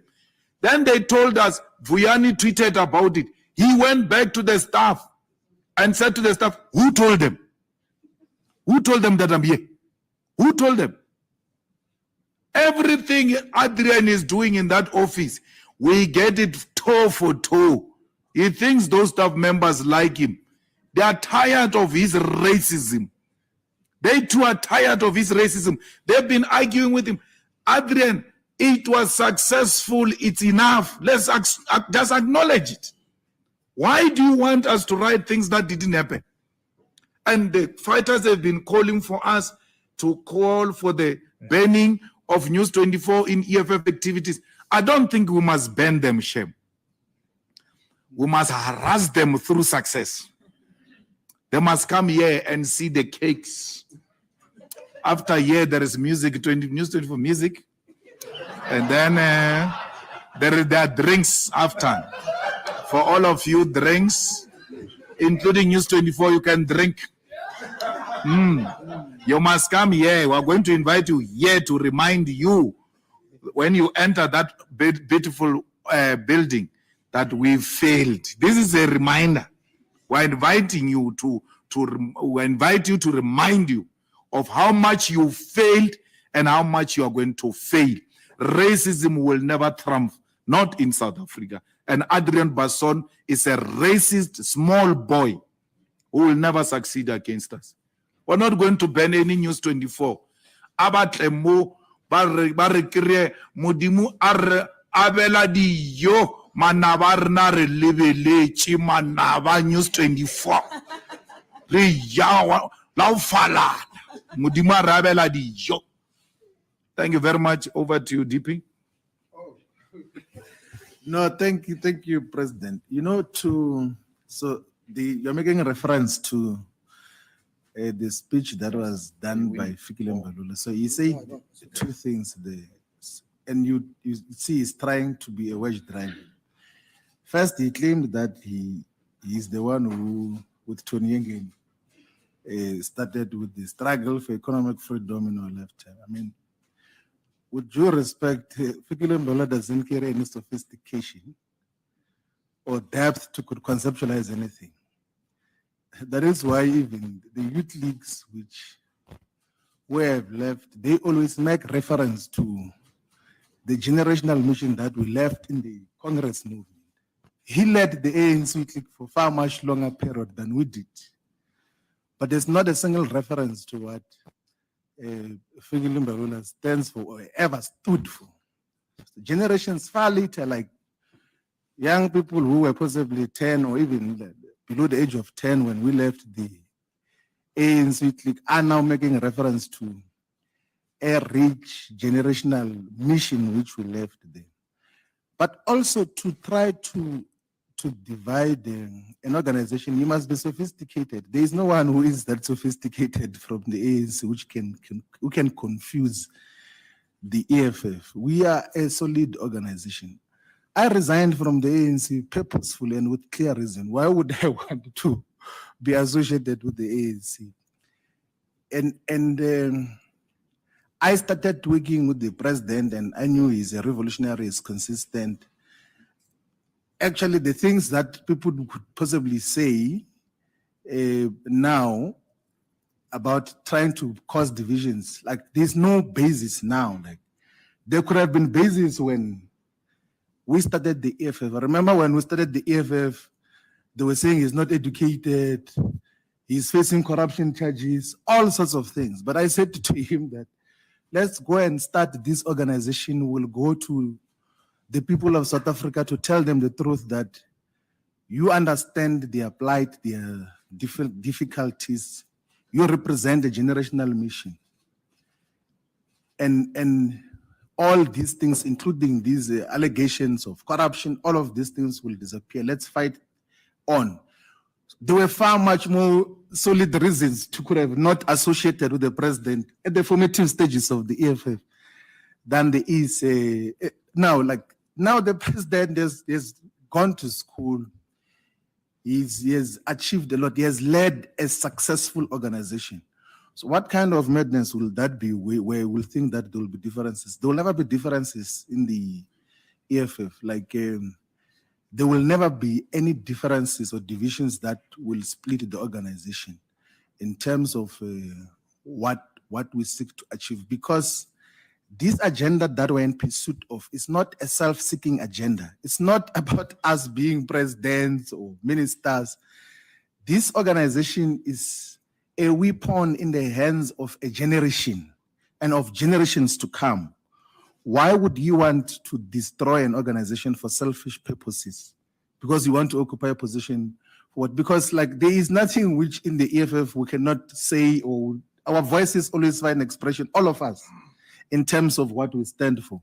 Then they told us, Vuyani tweeted about it. He went back to the staff and said to the staff, who told them? Who told them that I'm here? Who told them? Everything Adrian is doing in that office, we get it toe for toe. He thinks those staff members like him. They are tired of his racism. They too are tired of his racism. They've been arguing with him. Adrian, it was successful. It's enough. Let's just acknowledge it. Why do you want us to write things that didn't happen? And the fighters have been calling for us to call for the banning of News 24 in EFF activities. I don't think we must ban them, Shem. We must harass them through success. They must come here and see the cakes. After here, there is music, News 24 music. And then there are drinks after. For all of you, drinks, including News 24, you can drink. You must come here. We are going to invite you here to remind you when you enter that beautiful building that we failed. This is a reminder. We're inviting you we invite you to remind you of how much you failed and how much you are going to fail. Racism will never triumph, not in South Africa. And Adrian Basson is a racist small boy who will never succeed against us. We're not going to ban any News 24. Abatlemo barekire modimu abela diyo manabarna re lebeletse manaba News 24. Re ya la ufala modimu abela diyo. Thank you very much. Over to you, DP. No, thank you, President. You know, you're making a reference to the speech that was done by Fikile Mbalula. So he said two things there, and you see he's trying to be a wedge driver. First, he claimed that he is the one who, with Tony Yenge, started with the struggle for economic freedom in our lifetime. I mean, with due respect, Fikile Mbalula doesn't carry any sophistication or depth to conceptualize anything. That is why even the youth leagues which we have left, they always make reference to the generational mission that we left in the Congress movement. He led the ANC youth league for far much longer period than we did. But there's not a single reference to what Fikile Mbalula stands for or ever stood for. The generations far later, like young people who were possibly 10 or even below the age of 10 when we left the ANC clique are now making reference to a rich generational mission which we left there. But also to try to divide an organization, you must be sophisticated. There is no one who is that sophisticated from the ANC who can confuse the EFF. We are a solid organization. I resigned from the ANC purposefully and with clear reason. Why would I want to be associated with the ANC? And I started working with the president, and I knew he's a revolutionary, he's consistent. Actually, the things that people could possibly say now about trying to cause divisions, like there's no basis now. Like there could have been basis when we started the EFF. I remember when we started the EFF, they were saying he's not educated, he's facing corruption charges, all sorts of things. But I said to him that let's go and start this organization. We'll go to the people of South Africa to tell them the truth that you understand their plight, their difficulties. You represent a generational mission. And all these things, including these allegations of corruption, all of these things will disappear. Let's fight on. There were far much more solid reasons to could have not associated with the president at the formative stages of the EFF than there is now. Like now, the president has gone to school. He has achieved a lot. He has led a successful organization. So what kind of madness will that be where we'll think that there will be differences? There will never be differences in the EFF. Like there will never be any differences or divisions that will split the organization in terms of what we seek to achieve. Because this agenda that we're in pursuit of is not a self-seeking agenda. It's not about us being presidents or ministers. This organization is a weapon in the hands of a generation and of generations to come. Why would you want to destroy an organization for selfish purposes? Because you want to occupy a position for what? Because like there is nothing which in the EFF we cannot say, or our voices always find expression, all of us, in terms of what we stand for.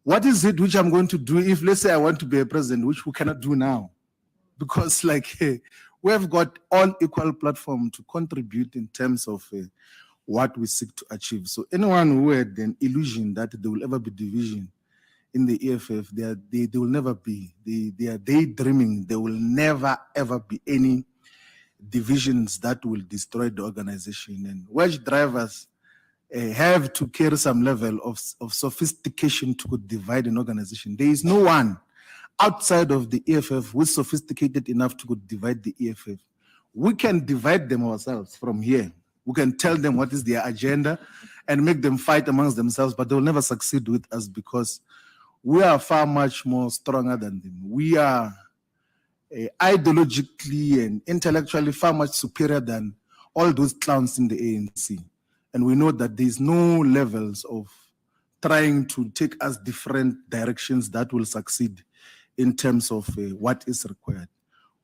What is it which I'm going to do if, let's say, I want to be a president, which we cannot do now? Because like we have got all equal platform to contribute in terms of what we seek to achieve. So anyone who had an illusion that there will ever be division in the EFF, they will never be. They are daydreaming. There will never, ever be any divisions that will destroy the organization. And wedge drivers have to carry some level of sophistication to divide an organization. There is no one outside of the EFF who is sophisticated enough to divide the EFF. We can divide them ourselves from here. We can tell them what is their agenda and make them fight amongst themselves, but they will never succeed with us because we are far much more stronger than them. We are ideologically and intellectually far much superior than all those clowns in the ANC. And we know that there's no levels of trying to take us different directions that will succeed in terms of what is required.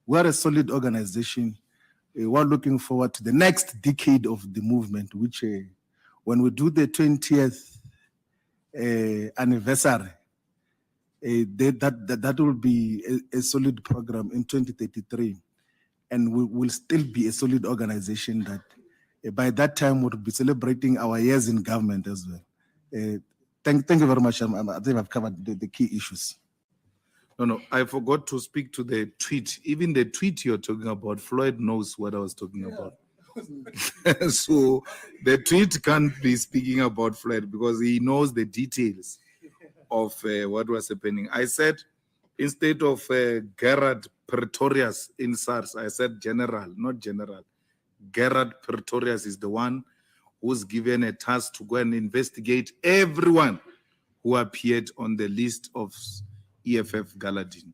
We're a solid organization. We're looking forward to the next decade of the movement, which when we do the 20th anniversary, that will be a solid program in 2033. And we will still be a solid organization that by that time we'll be celebrating our years in government as well. Thank you very much. I think I've covered the key issues. No, I forgot to speak to the tweet. Even the tweet you're talking about, Floyd knows what I was talking about. So the tweet can't be speaking about Floyd because he knows the details of what was happening. I said, instead of Gerard Pretorius in SARS, I said general, not general. Gerard Pretorius is the one who's given a task to go and investigate everyone who appeared on the list of EFF Galadin.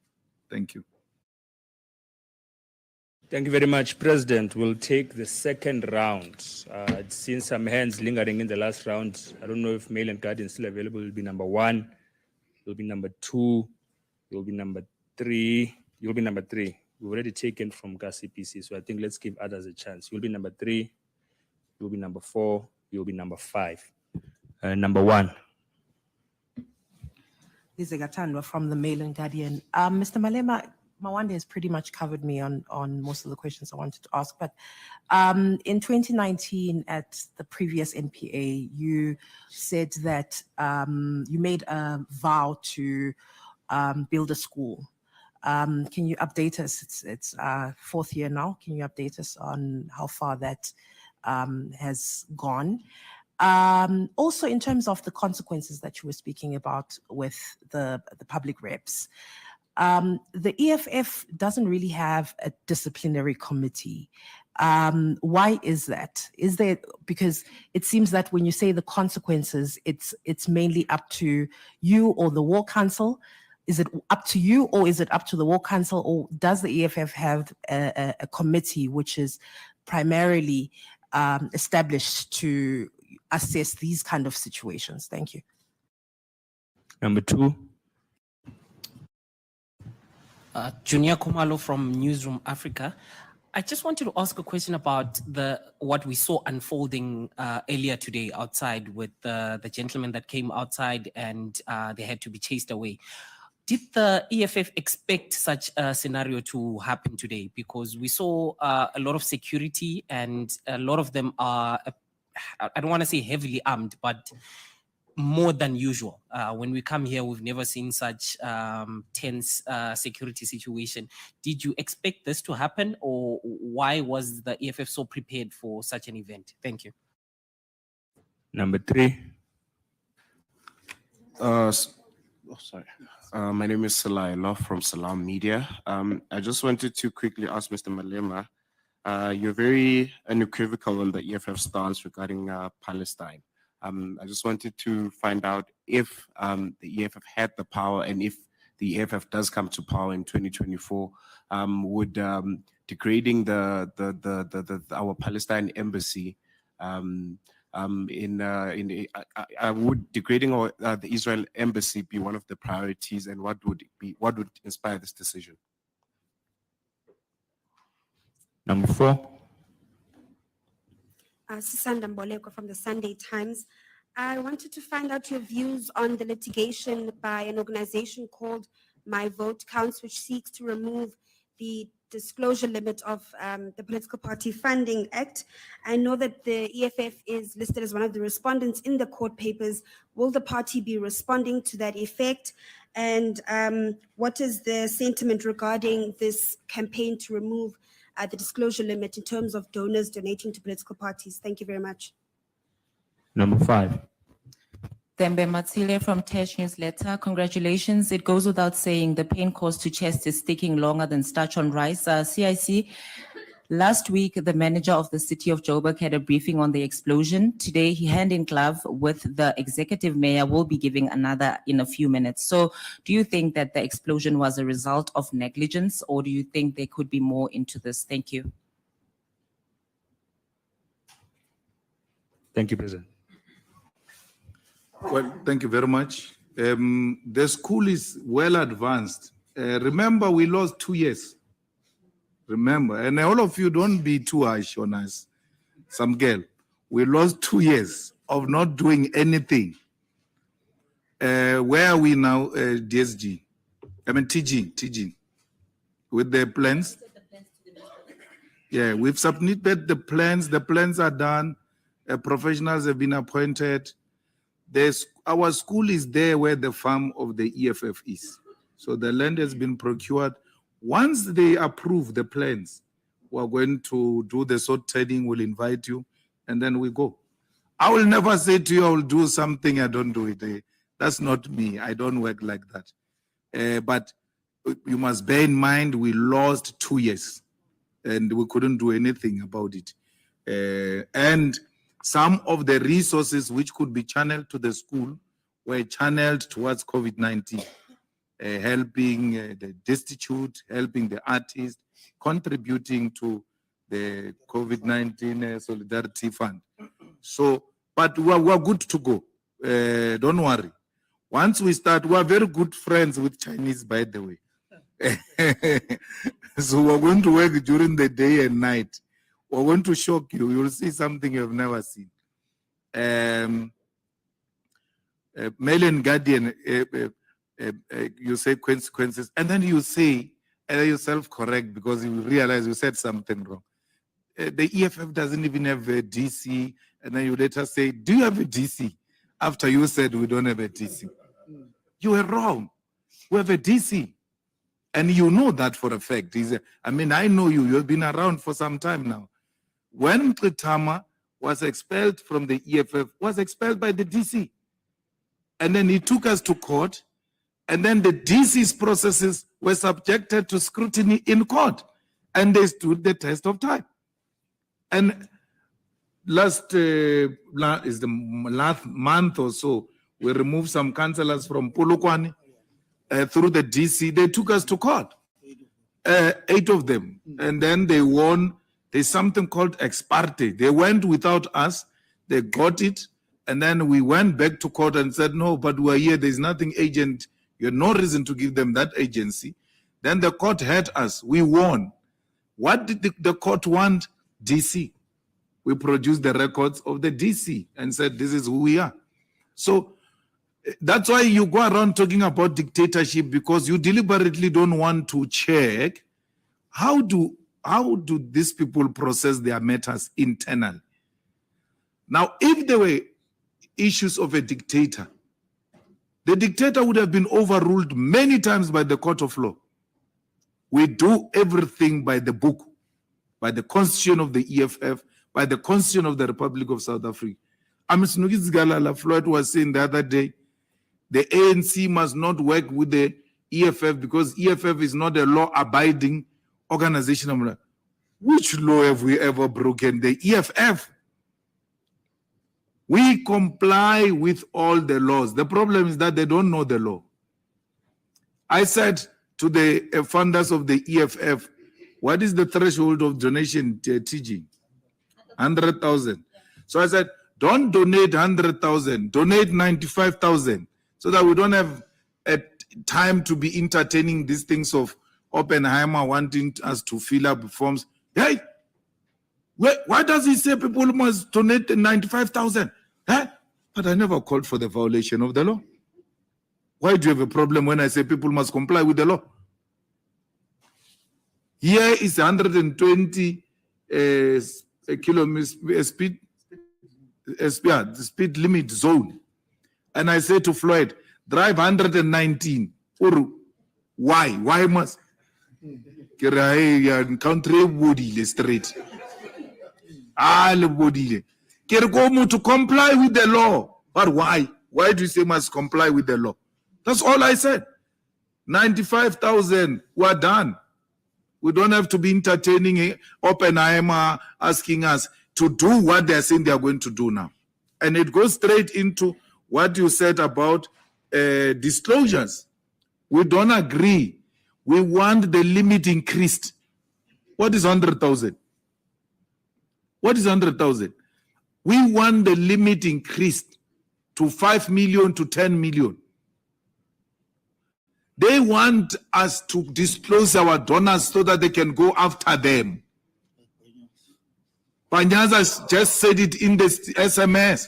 Thank you. Thank you very much, President. We'll take the second round. I've seen some hands lingering in the last round. I don't know if Mail and Guardian is still available. It'll be number 1. It'll be number 2. It'll be number 3. You'll be number 3. We've already taken from KCPC, so I think let's give others a chance. You'll be number 3, you'll be number 4, you'll be number 5. Number 1. Lisa Gatandwa from the Mail and Guardian. Mr. Malema, Mawande has pretty much covered me on most of the questions I wanted to ask, but in 2019 at the previous NPA, you said that you made a vow to build a school. Can you update us? It's 4th year now. Can you update us on how far that has gone? Also, in terms of the consequences that you were speaking about with the public reps, the EFF doesn't really have a disciplinary committee. Why is that? Is there, because it seems that when you say the consequences, it's mainly up to you or the War Council. Is it up to you or is it up to the War Council, or does the EFF have a committee which is primarily established to assess these kind of situations? Thank you. Number 2. Junior Kumalo from Newsroom Africa. I just wanted to ask a question about what we saw unfolding earlier today outside with the gentleman that came outside and they had to be chased away. Did the EFF expect such a scenario to happen today? Because we saw a lot of security and a lot of them are, I don't want to say heavily armed, but more than usual. When we come here, we've never seen such tense security situation. Did you expect this to happen, or why was the EFF so prepared for such an event? Thank you. Number 3. Sorry. My name is Salah from Salam Media. I just wanted to quickly ask Mr. Malema, you're very unequivocal on the EFF stance regarding Palestine. I just wanted to find out if the EFF had the power, and if the EFF does come to power in 2024, would degrading our Palestine embassy would degrading the Israel embassy be one of the priorities, and what would inspire this decision? Number 4. Sisanda Mboleko from the Sunday Times. I wanted to find out your views on the litigation by an organization called My Vote Counts, which seeks to remove the disclosure limit of the Political Party Funding Act. I know that the EFF is listed as one of the respondents in the court papers. Will the party be responding to that effect? And what is the sentiment regarding this campaign to remove the disclosure limit in terms of donors donating to political parties? Thank you very much. Number 5. Thembe Matsile from Tesh Newsletter. Congratulations. It goes without saying the pain caused to chest is sticking longer than starch on rice. CIC, last week, the manager of the city of Joburg had a briefing on the explosion. Today, he hand in glove with the executive mayor will be giving another in a few minutes. So do you think that the explosion was a result of negligence, or do you think there could be more into this? Thank you. Thank you, President. Well, thank you very much. The school is well advanced. Remember, we lost 2 years. Remember, and all of you, don't be too harsh on us. Some girl, we lost 2 years of not doing anything. Where are we now, DSG? I mean, TG, with the plans? Yeah, we've submitted the plans. The plans are done. Professionals have been appointed. Our school is there where the farm of the EFF is. So the land has been procured. Once they approve the plans, we're going to do the sort trading, we'll invite you, and then we go. I will never say to you, I will do something, I don't do it. That's not me. I don't work like that. But you must bear in mind, we lost 2 years and we couldn't do anything about it. And some of the resources which could be channeled to the school were channeled towards COVID-19, helping the destitute, helping the artists, contributing to the COVID-19 Solidarity Fund. So, but we're good to go. Don't worry. Once we start, we're very good friends with Chinese, by the way. So we're going to work during the day and night. We're going to shock you. You'll see something you've never seen. Mail and Guardian, you say consequences, and then you say, and then you self-correct because you realize you said something wrong. The EFF doesn't even have a DC, and then you later say, do you have a DC? After you said we don't have a DC. You were wrong. We have a DC. And you know that for a fact. I mean, I know you. You've been around for some time now. When Mqitama was expelled from the EFF, was expelled by the DC. And then he took us to court. And then the DC's processes were subjected to scrutiny in court. And they stood the test of time. And last month or so, we removed some councillors from Polokwane through the DC. They took us to court, 8 of them. And then they won. There's something called ex parte. They went without us. They got it. And then we went back to court and said, no, but we're here. There's nothing agent. You had no reason to give them that agency. Then the court had us. We won. What did the court want? DC. We produced the records of the DC and said, this is who we are. So that's why you go around talking about dictatorship, because you deliberately don't want to check how do these people process their matters internally. Now, if there were issues of a dictator, the dictator would have been overruled many times by the court of law. We do everything by the book, by the constitution of the EFF, by the constitution of the Republic of South Africa. Floyd was saying the other day, the ANC must not work with the EFF because EFF is not a law-abiding organization. I'm like, which law have we ever broken? The EFF. We comply with all the laws. The problem is that they don't know the law. I said to the funders of the EFF, what is the threshold of donation, TG? 100,000. So I said, don't donate 100,000, donate 95,000, so that we don't have a time to be entertaining these things of Oppenheimer wanting us to fill up forms. Hey, why does he say people must donate 95,000? Huh? But I never called for the violation of the law. Why do you have a problem when I say people must comply with the law? Here is 120 kilometers speed limit zone. And I say to Floyd, drive 119. Why? Why must? Country body straight. All body. To comply with the law. But why? Why do you say must comply with the law? That's all I said. 95,000 were done. We don't have to be entertaining Oppenheimer asking us to do what they're saying they're going to do now. And it goes straight into what you said about disclosures. We don't agree. We want the limit increased. What is 100,000? What is 100,000? We want the limit increased to 5 million to 10 million. They want us to disclose our donors so that they can go after them. Panyaza just said it in the SMS.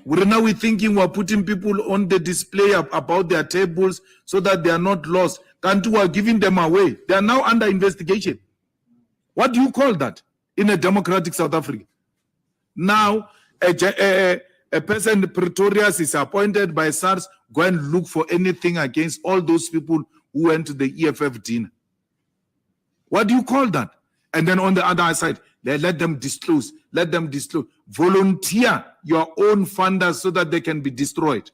We're thinking we're putting people on the display about their tables so that they are not lost. Kantu are giving them away. They are now under investigation. What do you call that in a democratic South Africa? Now, a person in Pretoria is appointed by SARS, go and look for anything against all those people who went to the EFF dinner. What do you call that? And then on the other side, let them disclose. Let them disclose. Volunteer your own funders so that they can be destroyed.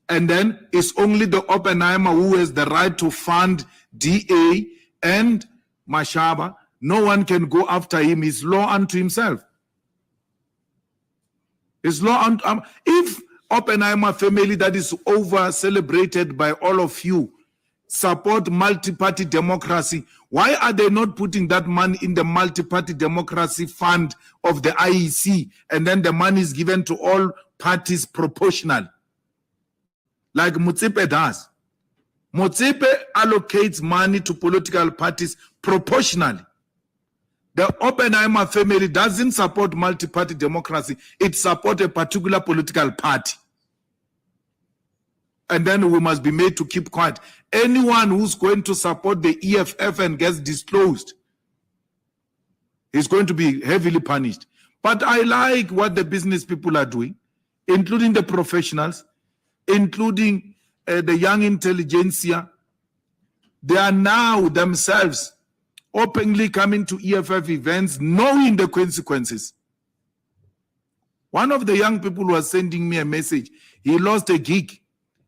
And then it's only the Oppenheimer who has the right to fund DA and Mashaba. No one can go after him. He's law unto himself. It's law unto if Oppenheimer family that is over celebrated by all of you support multi-party democracy, why are they not putting that money in the multi-party democracy fund of the IEC, and then the money is given to all parties proportional, like Mutsepe does? Motsepe allocates money to political parties proportionally. The Oppenheimer family doesn't support multi-party democracy. It supports a particular political party. And then we must be made to keep quiet. Anyone who's going to support the EFF and gets disclosed is going to be heavily punished. But I like what the business people are doing, including the professionals, including the young intelligentsia. They are now themselves openly coming to EFF events, knowing the consequences. One of the young people was sending me a message. He lost a gig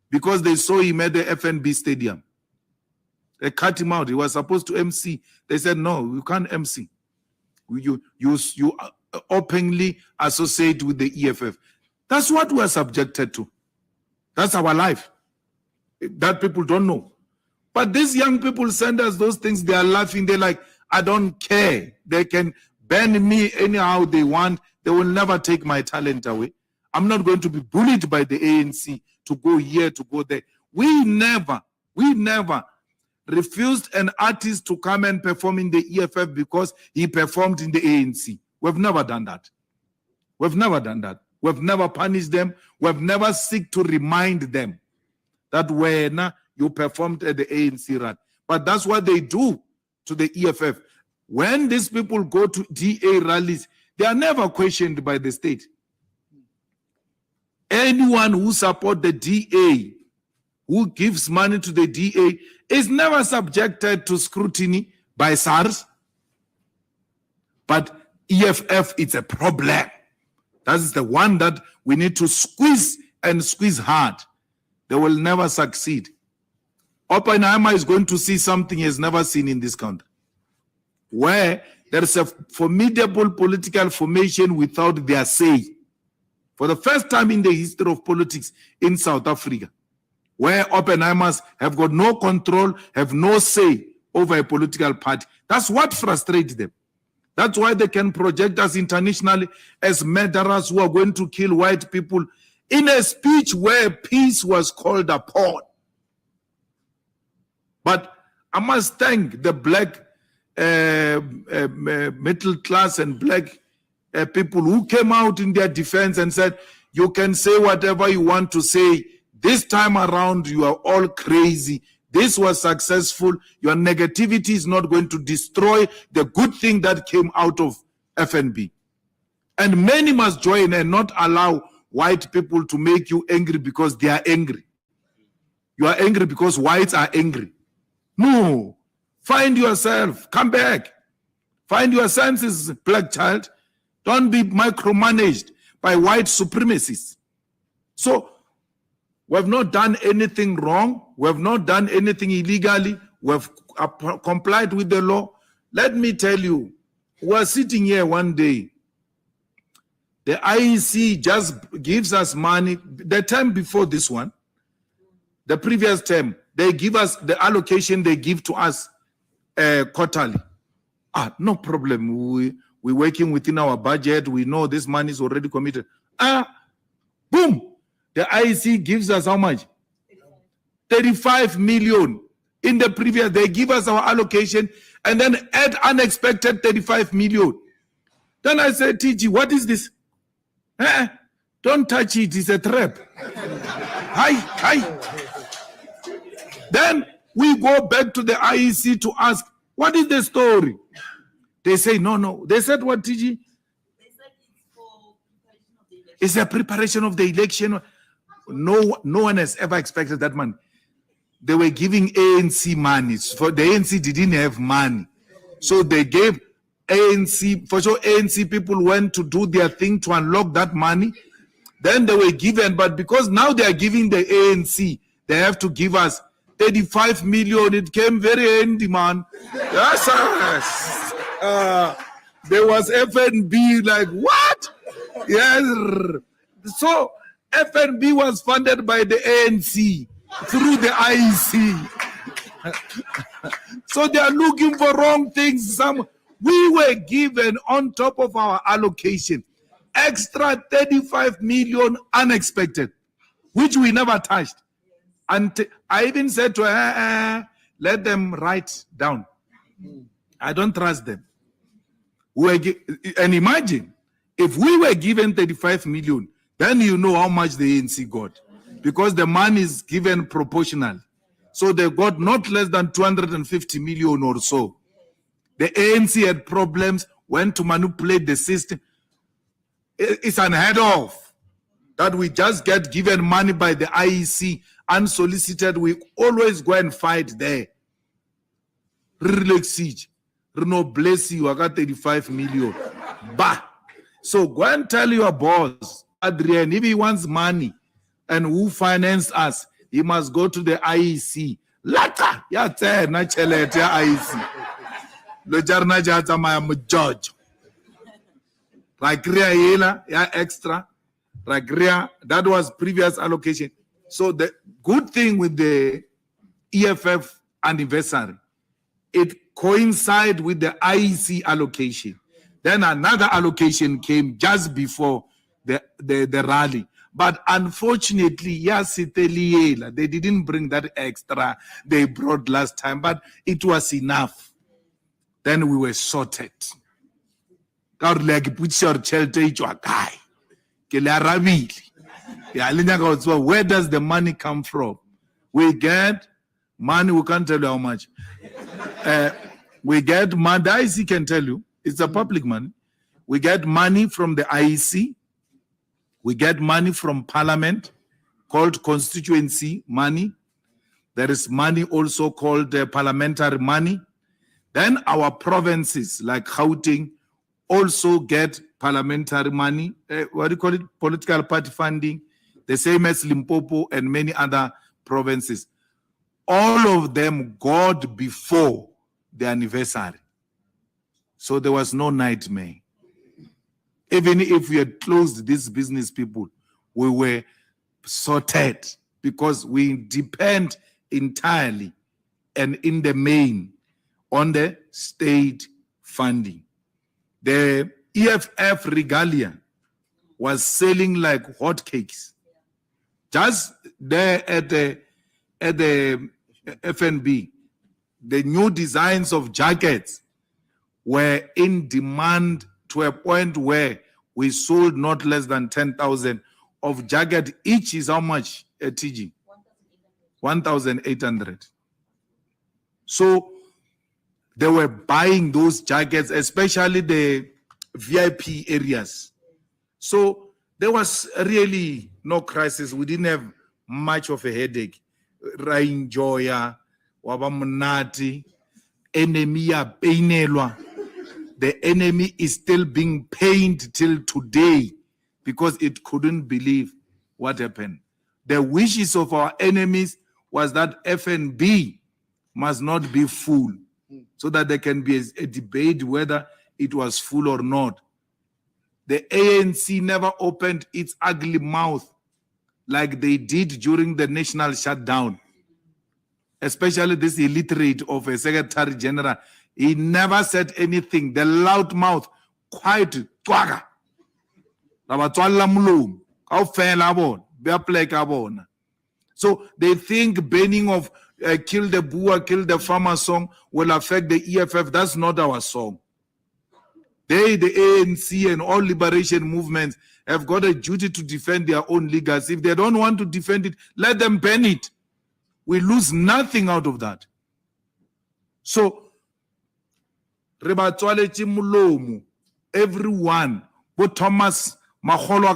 because they saw him at the FNB stadium. They cut him out. He was supposed to MC. They said, no, you can't MC. You openly associate with the EFF. That's what we are subjected to. That's our life. That people don't know. But these young people send us those things. They are laughing. They're like, I don't care. They can ban me anyhow they want. They will never take my talent away. I'm not going to be bullied by the ANC to go here, to go there. We never refused an artist to come and perform in the EFF because he performed in the ANC. We've never done that. We've never done that. We've never punished them. We've never seek to remind them that when you performed at the ANC run. But that's what they do to the EFF. When these people go to DA rallies, they are never questioned by the state. Anyone who supports the DA, who gives money to the DA, is never subjected to scrutiny by SARS. But EFF, it's a problem. That is the one that we need to squeeze and squeeze hard. They will never succeed. Oppenheimer is going to see something he has never seen in this country, where there is a formidable political formation without their say. For the first time in the history of politics in South Africa, where Oppenheimers have got no control, have no say over a political party. That's what frustrates them. That's why they can project us internationally as murderers who are going to kill white people in a speech where peace was called upon. But I must thank the black middle class and black people who came out in their defense and said, you can say whatever you want to say. This time around, you are all crazy. This was successful. Your negativity is not going to destroy the good thing that came out of FNB. And many must join and not allow white people to make you angry because they are angry. You are angry because whites are angry. No. Find yourself. Come back. Find your senses, black child. Don't be micromanaged by white supremacists. So, we have not done anything wrong. We have not done anything illegally. We have complied with the law. Let me tell you, we are sitting here one day. The IEC just gives us money. The time before this one, the previous term, they give us the allocation they give to us quarterly. No problem. We're working within our budget. We know this money is already committed. Boom. The IEC gives us how much? 35 million. In the previous, they give us our allocation and then add unexpected 35 million. Then I said, TG, what is this? Don't touch it, it's a trap. Hi. Then we go back to the IEC to ask, what is the story? They say, no. They said what, TG? They said it's a preparation of the election. No one has ever expected that money. They were giving ANC money. For the ANC didn't have money. So they gave ANC, for sure ANC people went to do their thing to unlock that money. Then they were given, but because now they are giving the ANC, they have to give us 35 million. It came very handy, man. Yes. There was FNB like, what? Yes. So FNB was funded by the ANC through the IEC. So they are looking for wrong things. We were given on top of our allocation extra 35 million unexpected, which we never touched. And I even said to her, let them write down. I don't trust them. And imagine, if we were given 35 million, then you know how much the ANC got. Because the money is given proportional. So they got not less than 250 million or so. The ANC had problems, went to manipulate the system. It's unheard of that we just get given money by the IEC unsolicited. We always go and fight there. Relax siege. No bless you, I got 35 million. Bah. So go and tell your boss, Adrian, if he wants money and who financed us, he must go to the IEC. Lata, ya te na chelete ya IEC. Lo jarna jata ma judge. Ragria yela ya extra. Ragria, that was previous allocation. So the good thing with the EFF anniversary, it coincided with the IEC allocation. Then another allocation came just before the rally. But unfortunately, yes, they didn't bring that extra they brought last time, but it was enough. Then we were sorted. Where does the money come from? We get money, we can't tell you how much. We get money, the IEC can tell you, it's a public money. We get money from the IEC. We get money from Parliament, called constituency money. There is money also called parliamentary money. Then our provinces, like Gauteng, also get parliamentary money. What do you call it? Political party funding. The same as Limpopo and many other provinces. All of them got before the anniversary. So there was no nightmare. Even if we had closed this business, people, we were sorted because we depend entirely and in the main on the state funding. The EFF regalia was selling like hotcakes. Just there at the FNB, the new designs of jackets were in demand to a point where we sold not less than 10,000 of jacket. Each is how much, TG? 1,800. So they were buying those jackets, especially the VIP areas. So there was really no crisis. We didn't have much of a headache. Rainjoya, wabamunati, enemy ya painelwa. The enemy is still being pained till today because it couldn't believe what happened. The wishes of our enemies was that FNB must not be full so that there can be a debate whether it was full or not. The ANC never opened its ugly mouth like they did during the national shutdown, especially this illiterate of a Secretary General. He never said anything. The loud mouth, quiet, twaga. So they think banning of kill the Boer, kill the farmer song will affect the EFF. That's not our song. They, the ANC and all liberation movements, have got a duty to defend their own leaders. If they don't want to defend it, let them ban it. We lose nothing out of that. So, everyone, but Thomas Maholo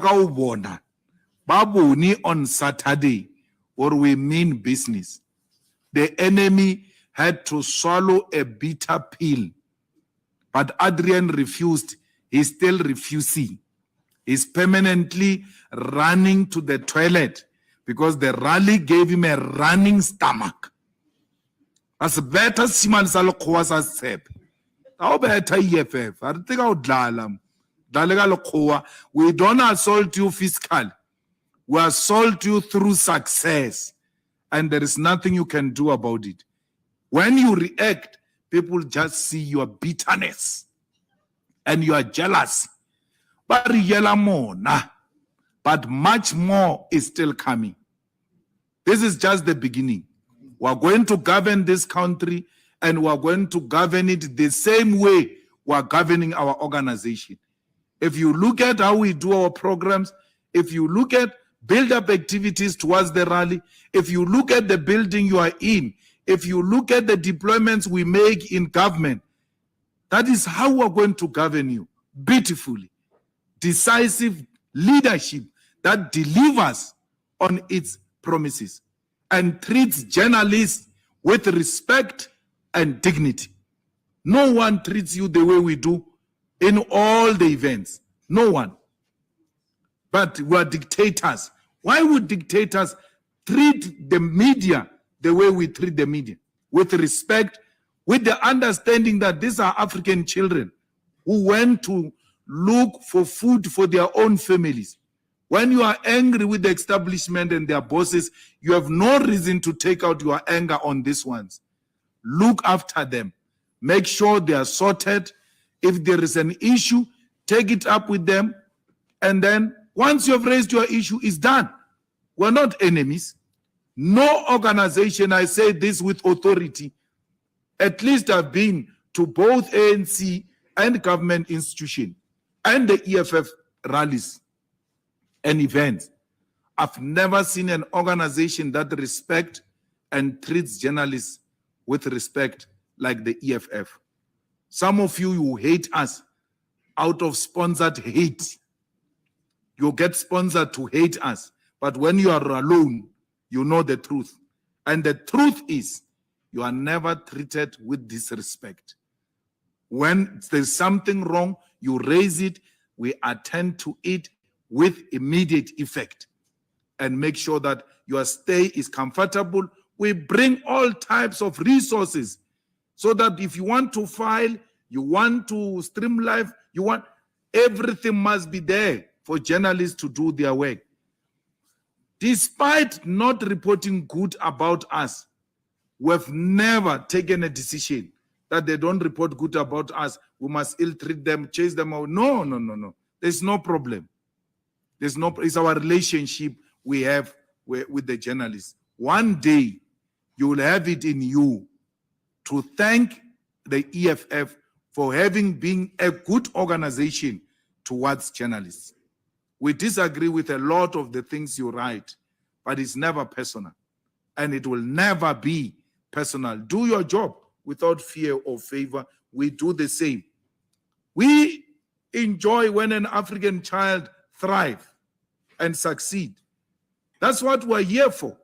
Babuni on Saturday, or we mean business. The enemy had to swallow a bitter pill. But Adrian refused. He's still refusing. He's permanently running to the toilet because the rally gave him a running stomach. As better Siman Salokoas as said. How better EFF? I think I'll dalam. We don't assault you fiscally. We assault you through success. And there is nothing you can do about it. When you react, people just see your bitterness and you are jealous. But much more is still coming. This is just the beginning. We are going to govern this country, and we are going to govern it the same way we are governing our organization. If you look at how we do our programs, if you look at build-up activities towards the rally, if you look at the building you are in, if you look at the deployments we make in government, that is how we are going to govern you beautifully. Decisive leadership that delivers on its promises and treats journalists with respect and dignity. No one treats you the way we do in all the events. No one. But we are dictators. Why would dictators treat the media the way we treat the media? With respect, with the understanding that these are African children who went to look for food for their own families. When you are angry with the establishment and their bosses, you have no reason to take out your anger on these ones. Look after them. Make sure they are sorted. If there is an issue, take it up with them. And then once you have raised your issue, it's done. We're not enemies. No organization, I say this with authority, at least I've been to both ANC and government institutions and the EFF rallies and events. I've never seen an organization that respects and treats journalists with respect like the EFF. Some of you, you hate us out of sponsored hate. You get sponsored to hate us. But when you are alone, you know the truth. And the truth is, you are never treated with disrespect. When there's something wrong, you raise it, we attend to it with immediate effect and make sure that your stay is comfortable. We bring all types of resources so that if you want to file, you want to stream live, you want, everything must be there for journalists to do their work. Despite not reporting good about us, we've never taken a decision that they don't report good about us, we must ill-treat them, chase them out. No, no, no, no. There's no problem. There's no, it's our relationship we have with the journalists. One day, you will have it in you to thank the EFF for having been a good organization towards journalists. We disagree with a lot of the things you write, but it's never personal. And it will never be personal. Do your job without fear or favor. We do the same. We enjoy when an African child thrives and succeed. That's what we're here for,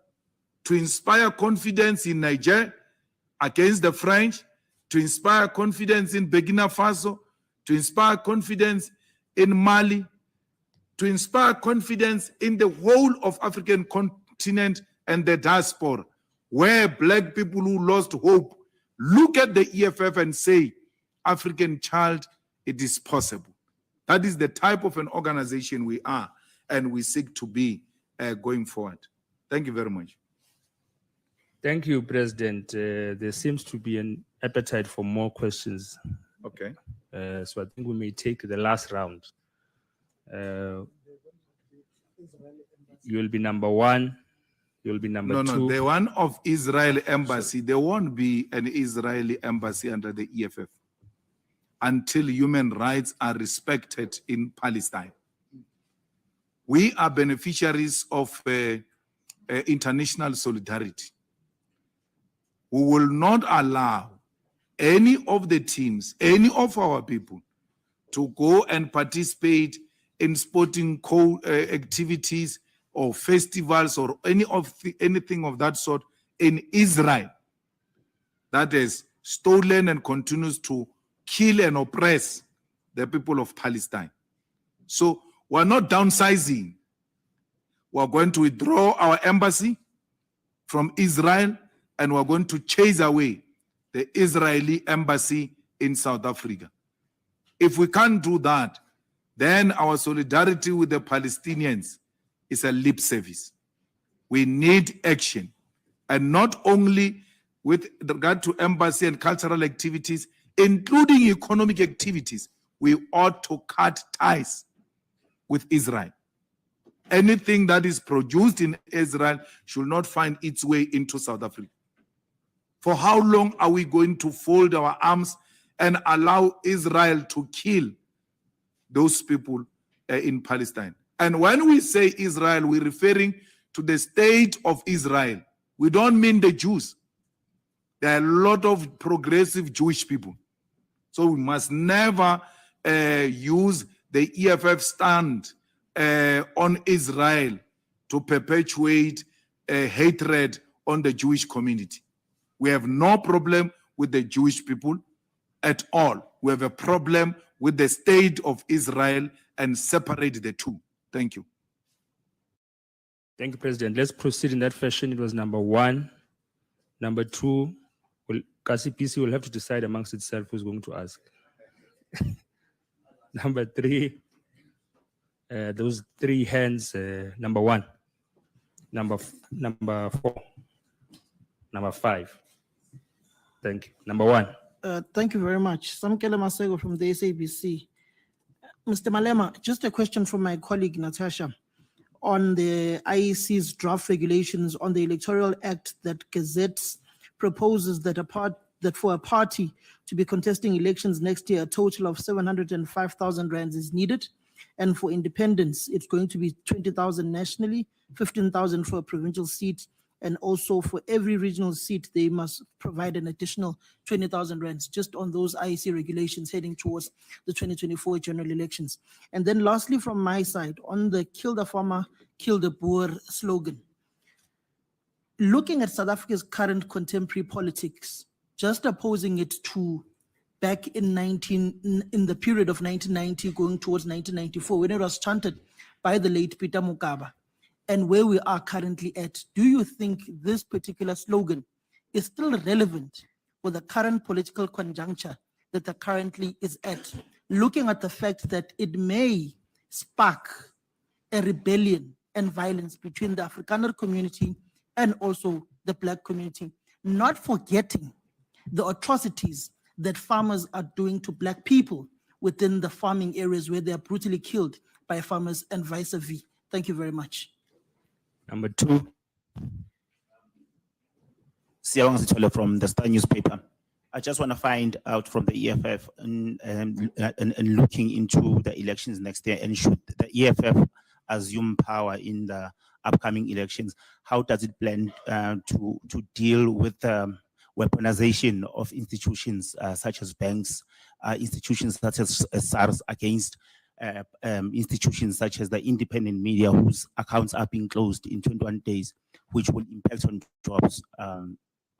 to inspire confidence in Niger against the French, to inspire confidence in Burkina Faso, to inspire confidence in Mali, to inspire confidence in the whole of African continent and the diaspora, where black people who lost hope look at the EFF and say, African child, it is possible. That is the type of an organization we are, and we seek to be going forward. Thank you very much. Thank you, President. There seems to be an appetite for more questions. Okay. So I think we may take the last round. You'll be number one. You'll be number two. No, the one of Israel embassy, there won't be an Israeli embassy under the EFF until human rights are respected in Palestine. We are beneficiaries of international solidarity. We will not allow any of the teams, any of our people to go and participate in sporting activities or festivals or anything of that sort in Israel that is stolen and continues to kill and oppress the people of Palestine. So we're not downsizing. We're going to withdraw our embassy from Israel, and we're going to chase away the Israeli embassy in South Africa. If we can't do that, then our solidarity with the Palestinians is a lip service. We need action, and not only with regard to embassy and cultural activities, including economic activities. We ought to cut ties with Israel. Anything that is produced in Israel should not find its way into South Africa. For how long are we going to fold our arms and allow Israel to kill those people in Palestine? And when we say Israel, we're referring to the state of Israel. We don't mean the Jews. There are a lot of progressive Jewish people. So we must never use the EFF stand on Israel to perpetuate hatred on the Jewish community. We have no problem with the Jewish people at all. We have a problem with the state of Israel and separate the two. Thank you. Thank you, President. Let's proceed in that fashion. It was number one. Number two, KCPC will have to decide amongst itself who's going to ask. Number three, those three hands, number one, number four, number five. Thank you. Number one. Thank you very much. Samkele Masego from the SABC. Mr. Malema, just a question from my colleague Natasha on the IEC's draft regulations on the Electoral Act that gazettes proposes that for a party to be contesting elections next year, a total of 705,000 rands is needed. And for independents, it's going to be 20,000 nationally, 15,000 for a provincial seat. And also for every regional seat, they must provide an additional 20,000 rands just on those IEC regulations heading towards the 2024 general elections. And then lastly, from my side, on the kill the farmer, kill the Boer slogan. Looking at South Africa's current contemporary politics, just opposing it to back in the period of 1990 going towards 1994, when it was chanted by the late Peter Mokaba, and where we are currently at, do you think this particular slogan is still relevant for the current political conjuncture that it currently is at, looking at the fact that it may spark a rebellion and violence between the Afrikaner community and also the Black community, not forgetting the atrocities that farmers are doing to Black people within the farming areas where they are brutally killed by farmers and vice versa? Thank you very much. Number two. Siyabonga Sithole from the Star newspaper. I just want to find out from the EFF and looking into the elections next year, and should the EFF assume power in the upcoming elections, how does it plan to deal with weaponization of institutions such as banks, institutions such as SARS against institutions such as the independent media whose accounts are being closed in 21 days, which will impact on jobs.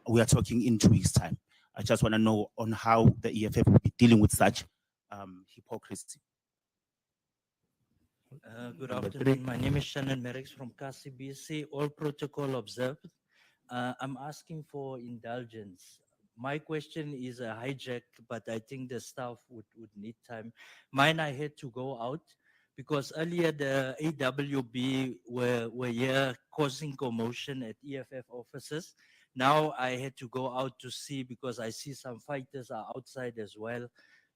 We are talking in 2 weeks' time. I just want to know on how the EFF will be dealing with such hypocrisy. Good afternoon. My name is Shannon Merrick's from KCBC. All protocol observed. I'm asking for indulgence. My question is a hijack, but I think the staff would need time. Mine, I had to go out because earlier the AWB were here causing commotion at EFF offices. Now I had to go out to see because I see some fighters are outside as well.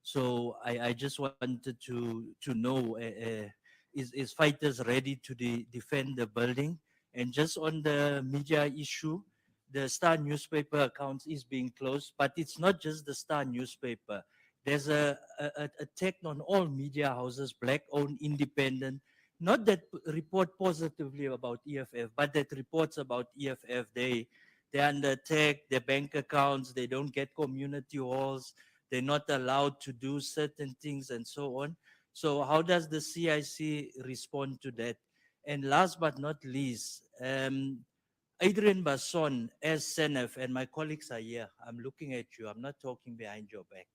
So I just wanted to know, is fighters ready to defend the building? And just on the media issue, the Star newspaper accounts is being closed, but it's not just the Star newspaper. There's a attack on all media houses, Black-owned, independent, not that report positively about EFF, but that reports about EFF. They're under attack, their bank accounts, they don't get community halls, they're not allowed to do certain things and so on. So how does the CIC respond to that? And last but not least, Adrian Basson as Senef, and my colleagues are here. I'm looking at you. I'm not talking behind your back.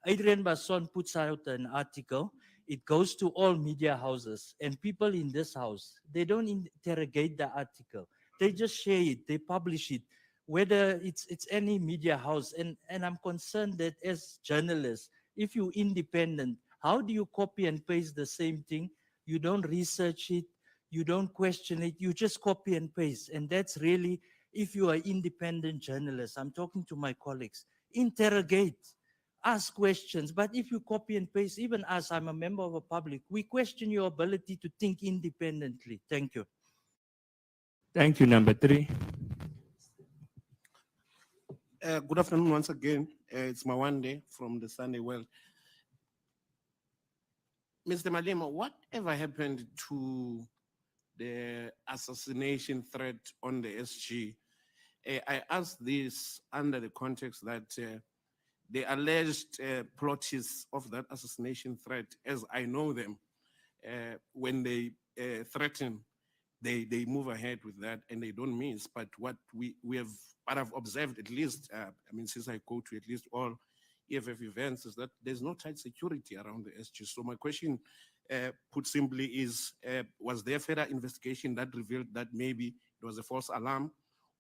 Adrian Basson puts out an article. It goes to all media houses, and people in this house, they don't interrogate the article. They just share it. They publish it, whether it's any media house. And I'm concerned that as journalists, if you're independent, how do you copy and paste the same thing? You don't research it. You don't question it, you just copy and paste. And that's really, if you are independent journalist, I'm talking to my colleagues, interrogate. ask questions. But if you copy and paste, even us, I'm a member of a public, we question your ability to think independently. Thank you. Thank you. Number 3. Good afternoon once again. It's Mawande from the Sunday World. Mr. Malema, whatever happened to the assassination threat on the SG? I ask this under the context that the alleged plotters of that assassination threat, as I know them, when they threaten, they move ahead with that and they don't miss. But what I've observed, at least, since I go to at least all EFF events, is that there's no tight security around the SG. So my question, put simply, is was there further investigation that revealed that maybe it was a false alarm,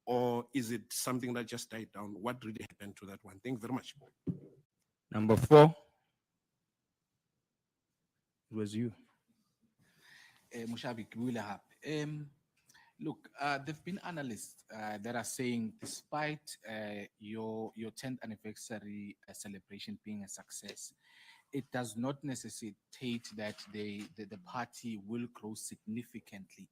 or is it something that just died down? What really happened to that one? Thank you very much. Number 4. It was you. Mushabi, look, there've been analysts that are saying, despite your 10th anniversary celebration being a success, it does not necessitate that the party will grow significantly,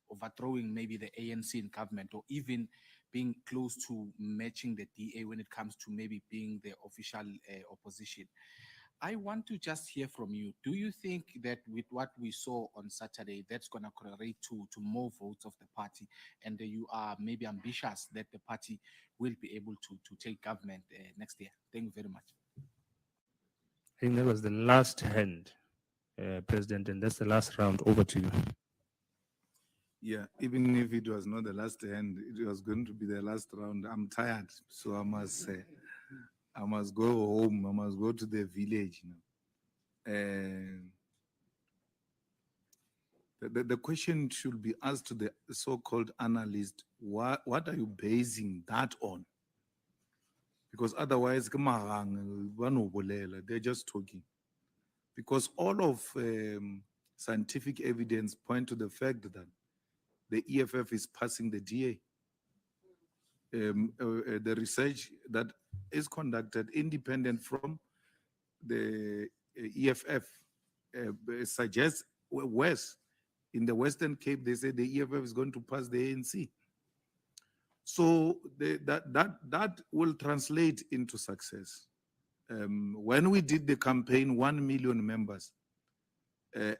overthrowing maybe the ANC in government, or even being close to matching the DA when it comes to maybe being the official opposition. I want to just hear from you. Do you think that with what we saw on Saturday, that's going to correlate to more votes of the party, and you are maybe ambitious that the party will be able to take government next year? Thank you very much. I think that was the last hand, President, and that's the last round. Over to you. Yeah, even if it was not the last hand, it was going to be the last round. I'm tired, so I must go home. I must go to the village now. The question should be asked to the so-called analyst. What are you basing that on? Because otherwise, they're just talking. Because all of scientific evidence point to the fact that the EFF is passing the DA. The research that is conducted independent from the EFF suggests worse. In the Western Cape, they say the EFF is going to pass the ANC. So that will translate into success. When we did the campaign, 1 million members,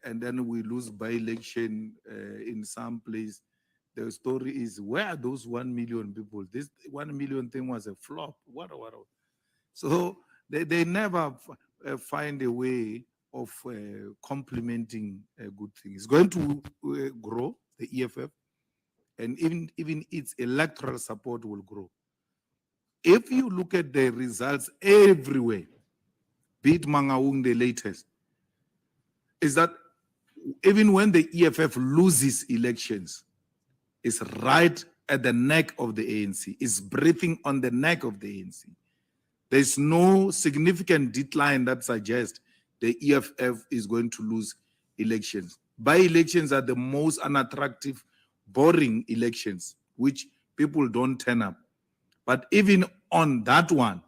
and then we lose by-election in some place, the story is, where are those 1 million people? This 1 million thing was a flop. What? So they never find a way of complementing a good thing. It's going to grow, the EFF, and even its electoral support will grow. If you look at the results everywhere, be it Mangaung, the latest, is that even when the EFF loses elections, it's right at the neck of the ANC. It's breathing on the neck of the ANC. There's no significant decline that suggests the EFF is going to lose elections. By-elections are the most unattractive, boring elections, which people don't turn up. But even on that one,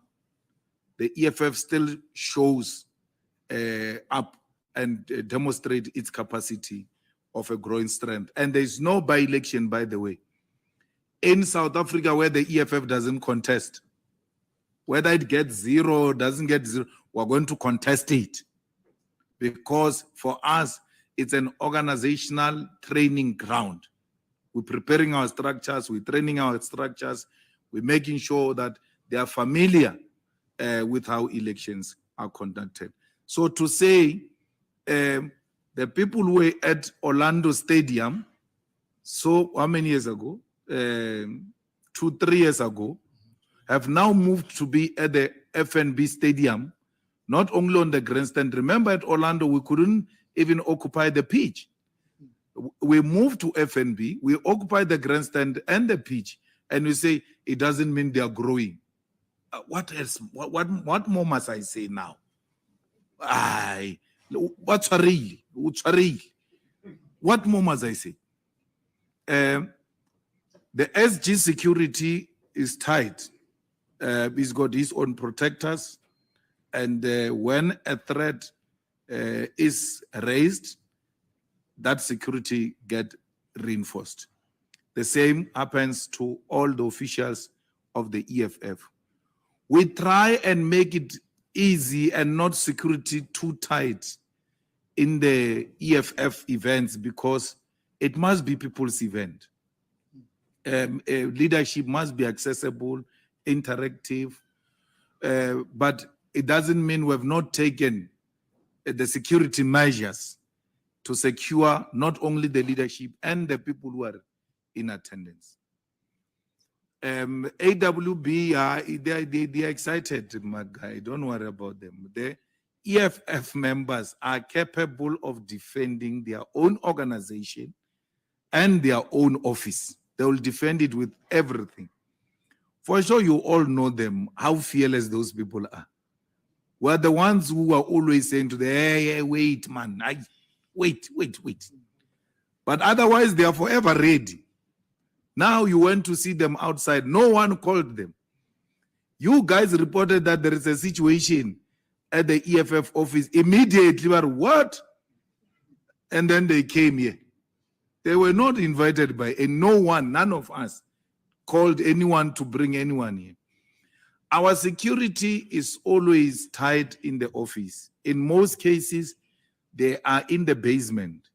the EFF still shows up and demonstrate its capacity of a growing strength. And there's no by-election, by the way, in South Africa where the EFF doesn't contest. Whether it gets 0 or doesn't get 0, we're going to contest it. Because for us, it's an organizational training ground. We're preparing our structures, we're training our structures, we're making sure that they are familiar with how elections are conducted. So to say, the people who were at Orlando Stadium, so how many years ago? 2-3 years ago, have now moved to be at the FNB Stadium, not only on the grandstand. Remember at Orlando, we couldn't even occupy the pitch. We moved to FNB, we occupy the grandstand and the pitch, and we say it doesn't mean they are growing. What else? What more must I say now? What's real? What more must I say? The SG security is tight. He's got his own protectors. And when a threat is raised, that security get reinforced. The same happens to all the officials of the EFF. We try and make it easy and not security too tight in the EFF events because it must be people's event. Leadership must be accessible, interactive, but it doesn't mean we've not taken the security measures to secure not only the leadership and the people who are in attendance. AWB, they're excited, my guy. Don't worry about them. The EFF members are capable of defending their own organization and their own office. They will defend it with everything. For sure, you all know them, how fearless those people are. We're the ones who are always saying to them, hey, wait, man, wait. But otherwise, they are forever ready. Now you went to see them outside. No one called them. You guys reported that there is a situation at the EFF office. Immediately, but what? And then they came here. They were not invited by, and no one, none of us, called anyone to bring anyone here. Our security is always tight in the office. In most cases, they are in the basement,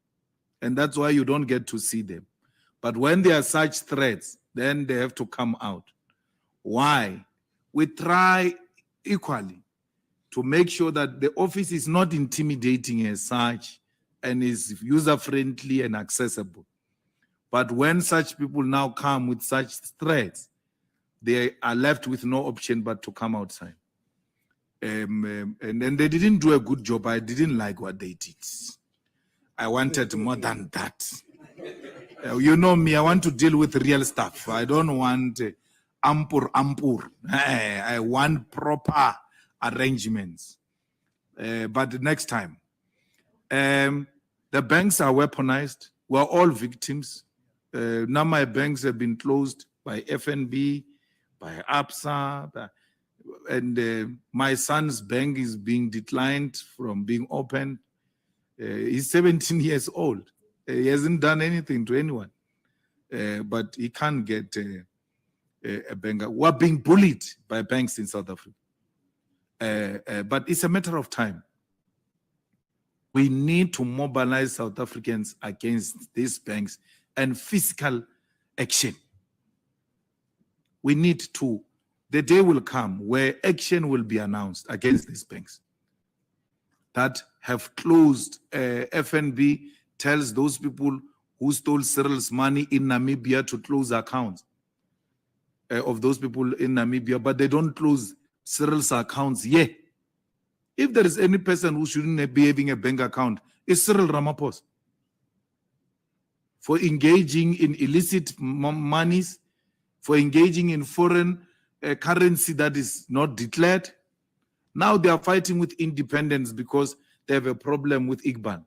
and that's why you don't get to see them. But when there are such threats, then they have to come out. Why? We try equally to make sure that the office is not intimidating as such and is user-friendly and accessible. But when such people now come with such threats, they are left with no option but to come outside. And then they didn't do a good job. I didn't like what they did. I wanted more than that. You know me, I want to deal with real stuff. I don't want ampur. I want proper arrangements. But next time, the banks are weaponized. We're all victims. Now my banks have been closed by FNB, by APSA, and my son's bank is being declined from being opened. He's 17 years old. He hasn't done anything to anyone, but he can't get a bank. We're being bullied by banks in South Africa, but it's a matter of time. We need to mobilize South Africans against these banks and physical action. We need to. The day will come where action will be announced against these banks that have closed. FNB tells those people who stole Cyril's money in Namibia to close accounts of those people in Namibia, but they don't close Cyril's accounts yet. If there is any person who shouldn't be having a bank account, it's Cyril Ramaphosa. For engaging in illicit monies, for engaging in foreign currency that is not declared. Now they are fighting with independence because they have a problem with Iqbal.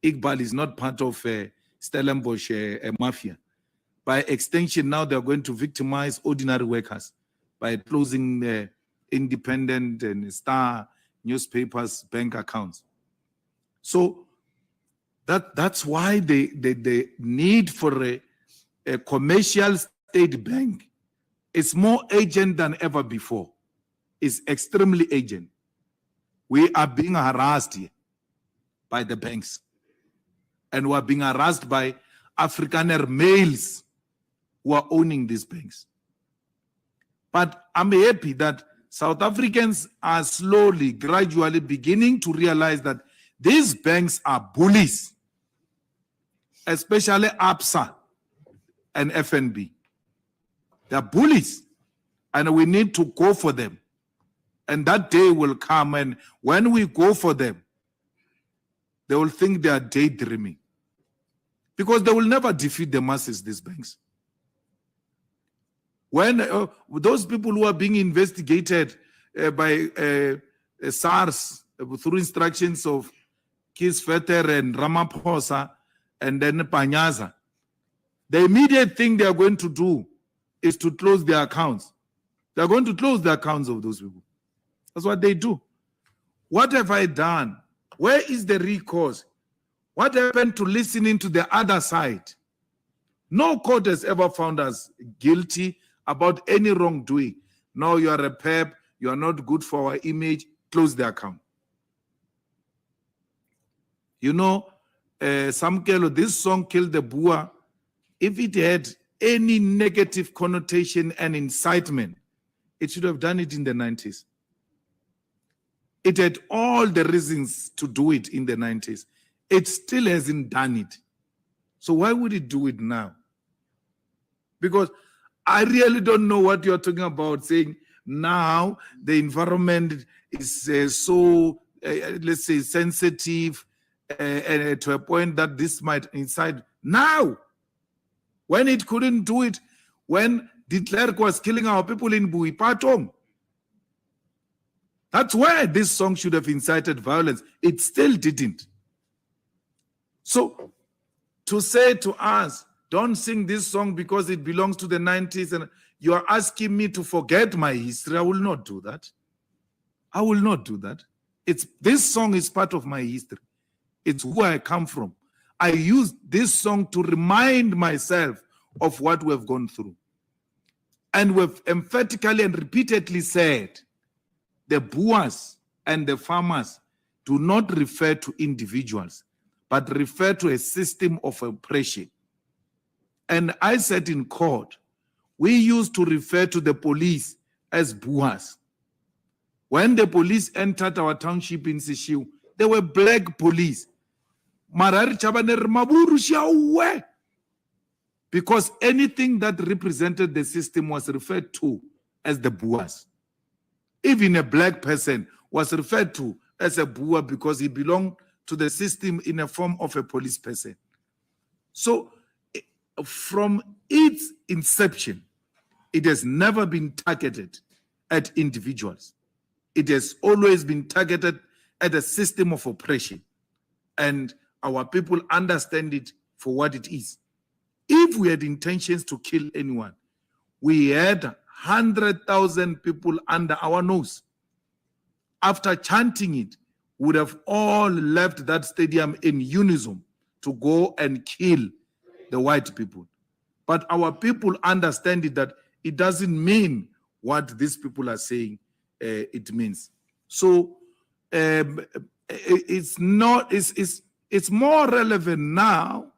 Iqbal is not part of Stellenbosch mafia. By extension, now they are going to victimize ordinary workers by closing the independent and Star newspapers' bank accounts. So that's why the need for a commercial state bank is more urgent than ever before. It's extremely urgent. We are being harassed here by the banks. And we are being harassed by Afrikaner males who are owning these banks. But I'm happy that South Africans are slowly, gradually beginning to realize that these banks are bullies, especially APSA and FNB. They're bullies, and we need to go for them. And that day will come, and when we go for them, they will think they are daydreaming. Because they will never defeat the masses, these banks. When those people who are being investigated by SARS through instructions of Kisveter and Ramaphosa and then Panyaza, the immediate thing they are going to do is to close their accounts. They're going to close the accounts of those people. That's what they do. What have I done? Where is the recourse? What happened to listening to the other side? No court has ever found us guilty about any wrongdoing. No, you are a PEP, you are not good for our image, close the account. You know, Samkelo, this song, Kill the Boer, if it had any negative connotation and incitement, it should have done it in the 90s. It had all the reasons to do it in the 90s. It still hasn't done it. So why would it do it now? Because I really don't know what you're talking about, saying now the environment is so, let's say, sensitive to a point that this might incite. Now, when it couldn't do it, when de Klerk was killing our people in Buipatong, that's where this song should have incited violence. It still didn't. So to say to us, don't sing this song because it belongs to the 90s and you are asking me to forget my history, I will not do that. I will not do that. This song is part of my history. It's who I come from. I use this song to remind myself of what we've gone through. And we've emphatically and repeatedly said, the Boers and the farmers do not refer to individuals, but refer to a system of oppression. And I said in court, we used to refer to the police as Boers. When the police entered our township in Sishiu, they were black police. Because anything that represented the system was referred to as the Boers. Even a black person was referred to as a Boer because he belonged to the system in a form of a police person. So from its inception, it has never been targeted at individuals. It has always been targeted at a system of oppression. And our people understand it for what it is. If we had intentions to kill anyone, we had 100,000 people under our nose. After chanting it, we would have all left that stadium in unison to go and kill the white people. But our people understand it, that it doesn't mean what these people are saying it means. So it's more relevant now,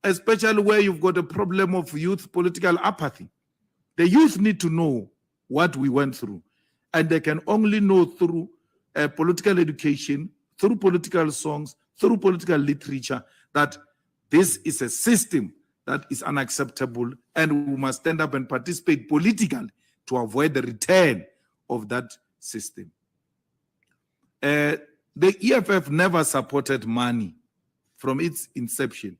especially where you've got a problem of youth political apathy. The youth need to know what we went through, and they can only know through political education, through political songs, through political literature, that this is a system that is unacceptable, and we must stand up and participate politically to avoid the return of that system. The EFF never supported money from its inception,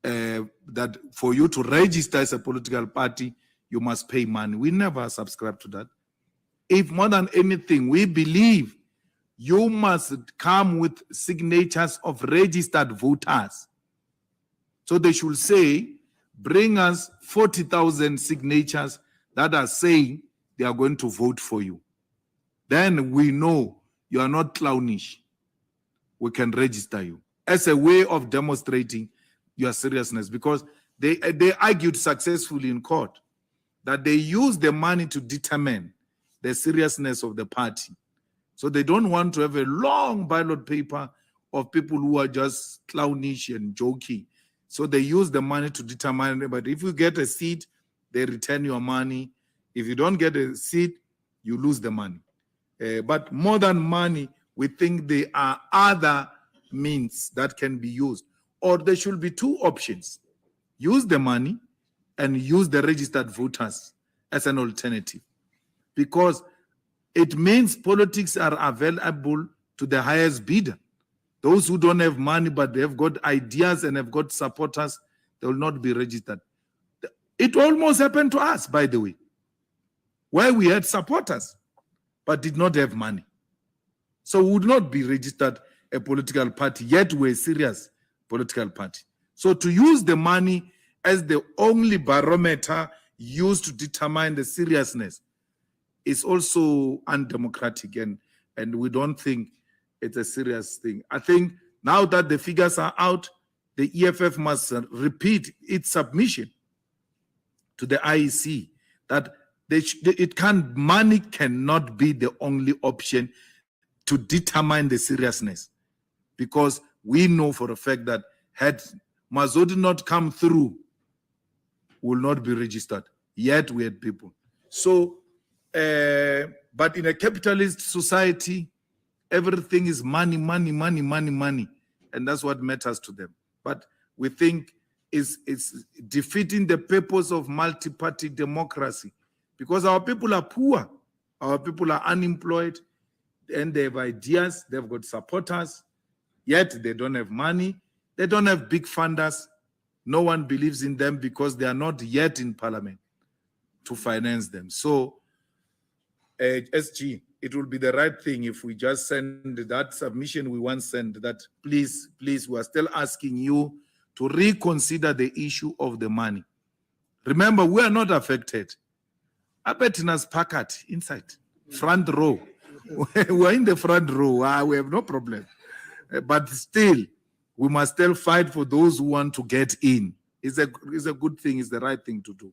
that for you to register as a political party, you must pay money. We never subscribe to that. If more than anything, we believe you must come with signatures of registered voters. So they should say, bring us 40,000 signatures that are saying they are going to vote for you. Then we know you are not clownish. We can register you as a way of demonstrating your seriousness, because they argued successfully in court that they use the money to determine the seriousness of the party. So they don't want to have a long ballot paper of people who are just clownish and jokey. So they use the money to determine, but if you get a seat, they return your money. If you don't get a seat, you lose the money. But more than money, we think there are other means that can be used. Or there should be two options. Use the money and use the registered voters as an alternative. Because it means politics are available to the highest bidder. Those who don't have money, but they have got ideas and have got supporters, they will not be registered. It almost happened to us, by the way, where we had supporters, but did not have money. So we would not be registered a political party, yet we're a serious political party. So to use the money as the only barometer used to determine the seriousness is also undemocratic, and we don't think it's a serious thing. I think now that the figures are out, the EFF must repeat its submission to the IEC that money cannot be the only option to determine the seriousness, because we know for a fact that had Mazodi not come through, will not be registered. Yet we had people. So, but in a capitalist society, everything is money, money, money, money, money, and that's what matters to them. But we think it's defeating the purpose of multi-party democracy, because our people are poor, our people are unemployed, and they have ideas, they've got supporters, yet they don't have money, they don't have big funders, no one believes in them because they are not yet in parliament to finance them. So, SG, it will be the right thing if we just send that submission we once sent, that please, we are still asking you to reconsider the issue of the money. Remember, we are not affected. I bet in us packet inside, front row. We're in the front row. We have no problem. But still, we must still fight for those who want to get in. It's a good thing. It's the right thing to do.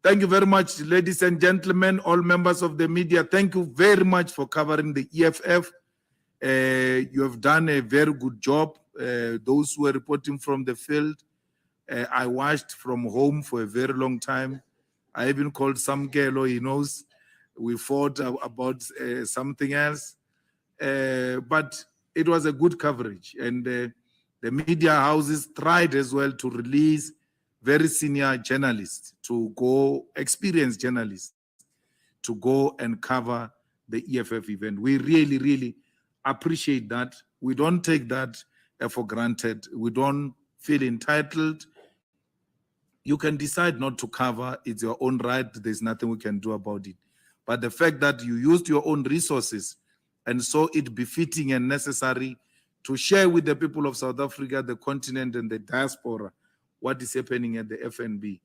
Thank you very much, ladies and gentlemen, all members of the media. Thank you very much for covering the EFF. You have done a very good job. Those who are reporting from the field, I watched from home for a very long time. I even called some girl, he knows. We fought about something else. But it was a good coverage. And the media houses tried as well to release very senior journalists to go, experienced journalists, to go and cover the EFF event. We really, really appreciate that. We don't take that for granted. We don't feel entitled. You can decide not to cover. It's your own right. There's nothing we can do about it. But the fact that you used your own resources and saw it befitting and necessary to share with the people of South Africa, the continent, and the diaspora what is happening at the FNB,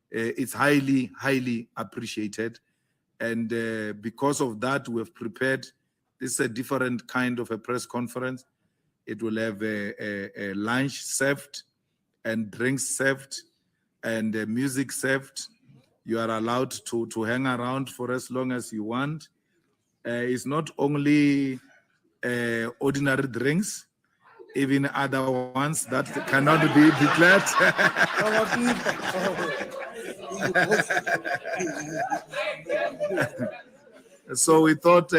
it's highly, highly appreciated. And because of that, we have prepared, this is a different kind of a press conference. It will have a lunch served and drinks served and music served. You are allowed to hang around for as long as you want. It's not only ordinary drinks, even other ones that cannot be declared. So we thought,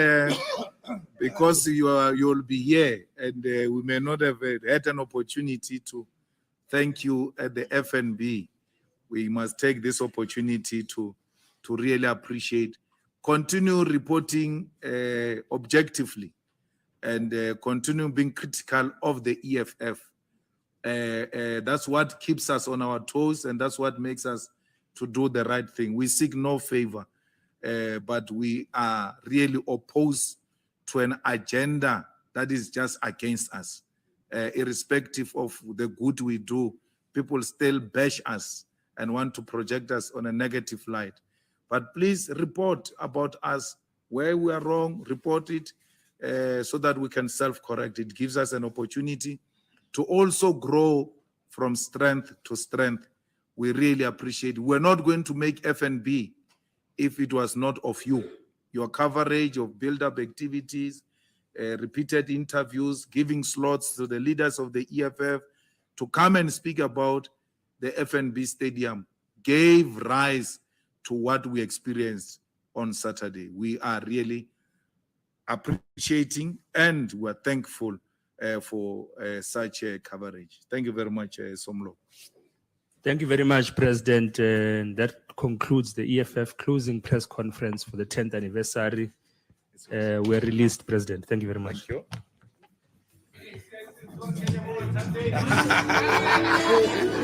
because you'll be here, and we may not have had an opportunity to thank you at the FNB, we must take this opportunity to really appreciate. Continue reporting objectively, and continue being critical of the EFF. That's what keeps us on our toes, and that's what makes us to do the right thing. We seek no favor, but we are really opposed to an agenda that is just against us. Irrespective of the good we do, people still bash us and want to project us on a negative light. But please report about us where we are wrong, report it, so that we can self-correct. It gives us an opportunity to also grow from strength to strength. We really appreciate it. We're not going to make FNB if it was not of you. Your coverage of build-up activities, repeated interviews, giving slots to the leaders of the EFF to come and speak about the FNB Stadium gave rise to what we experienced on Saturday. We are really appreciating and we're thankful for such coverage. Thank you very much, Somlo. Thank you very much, President. And that concludes the EFF closing press conference for the 10th anniversary. We're released, President. Thank you very much. Thank you.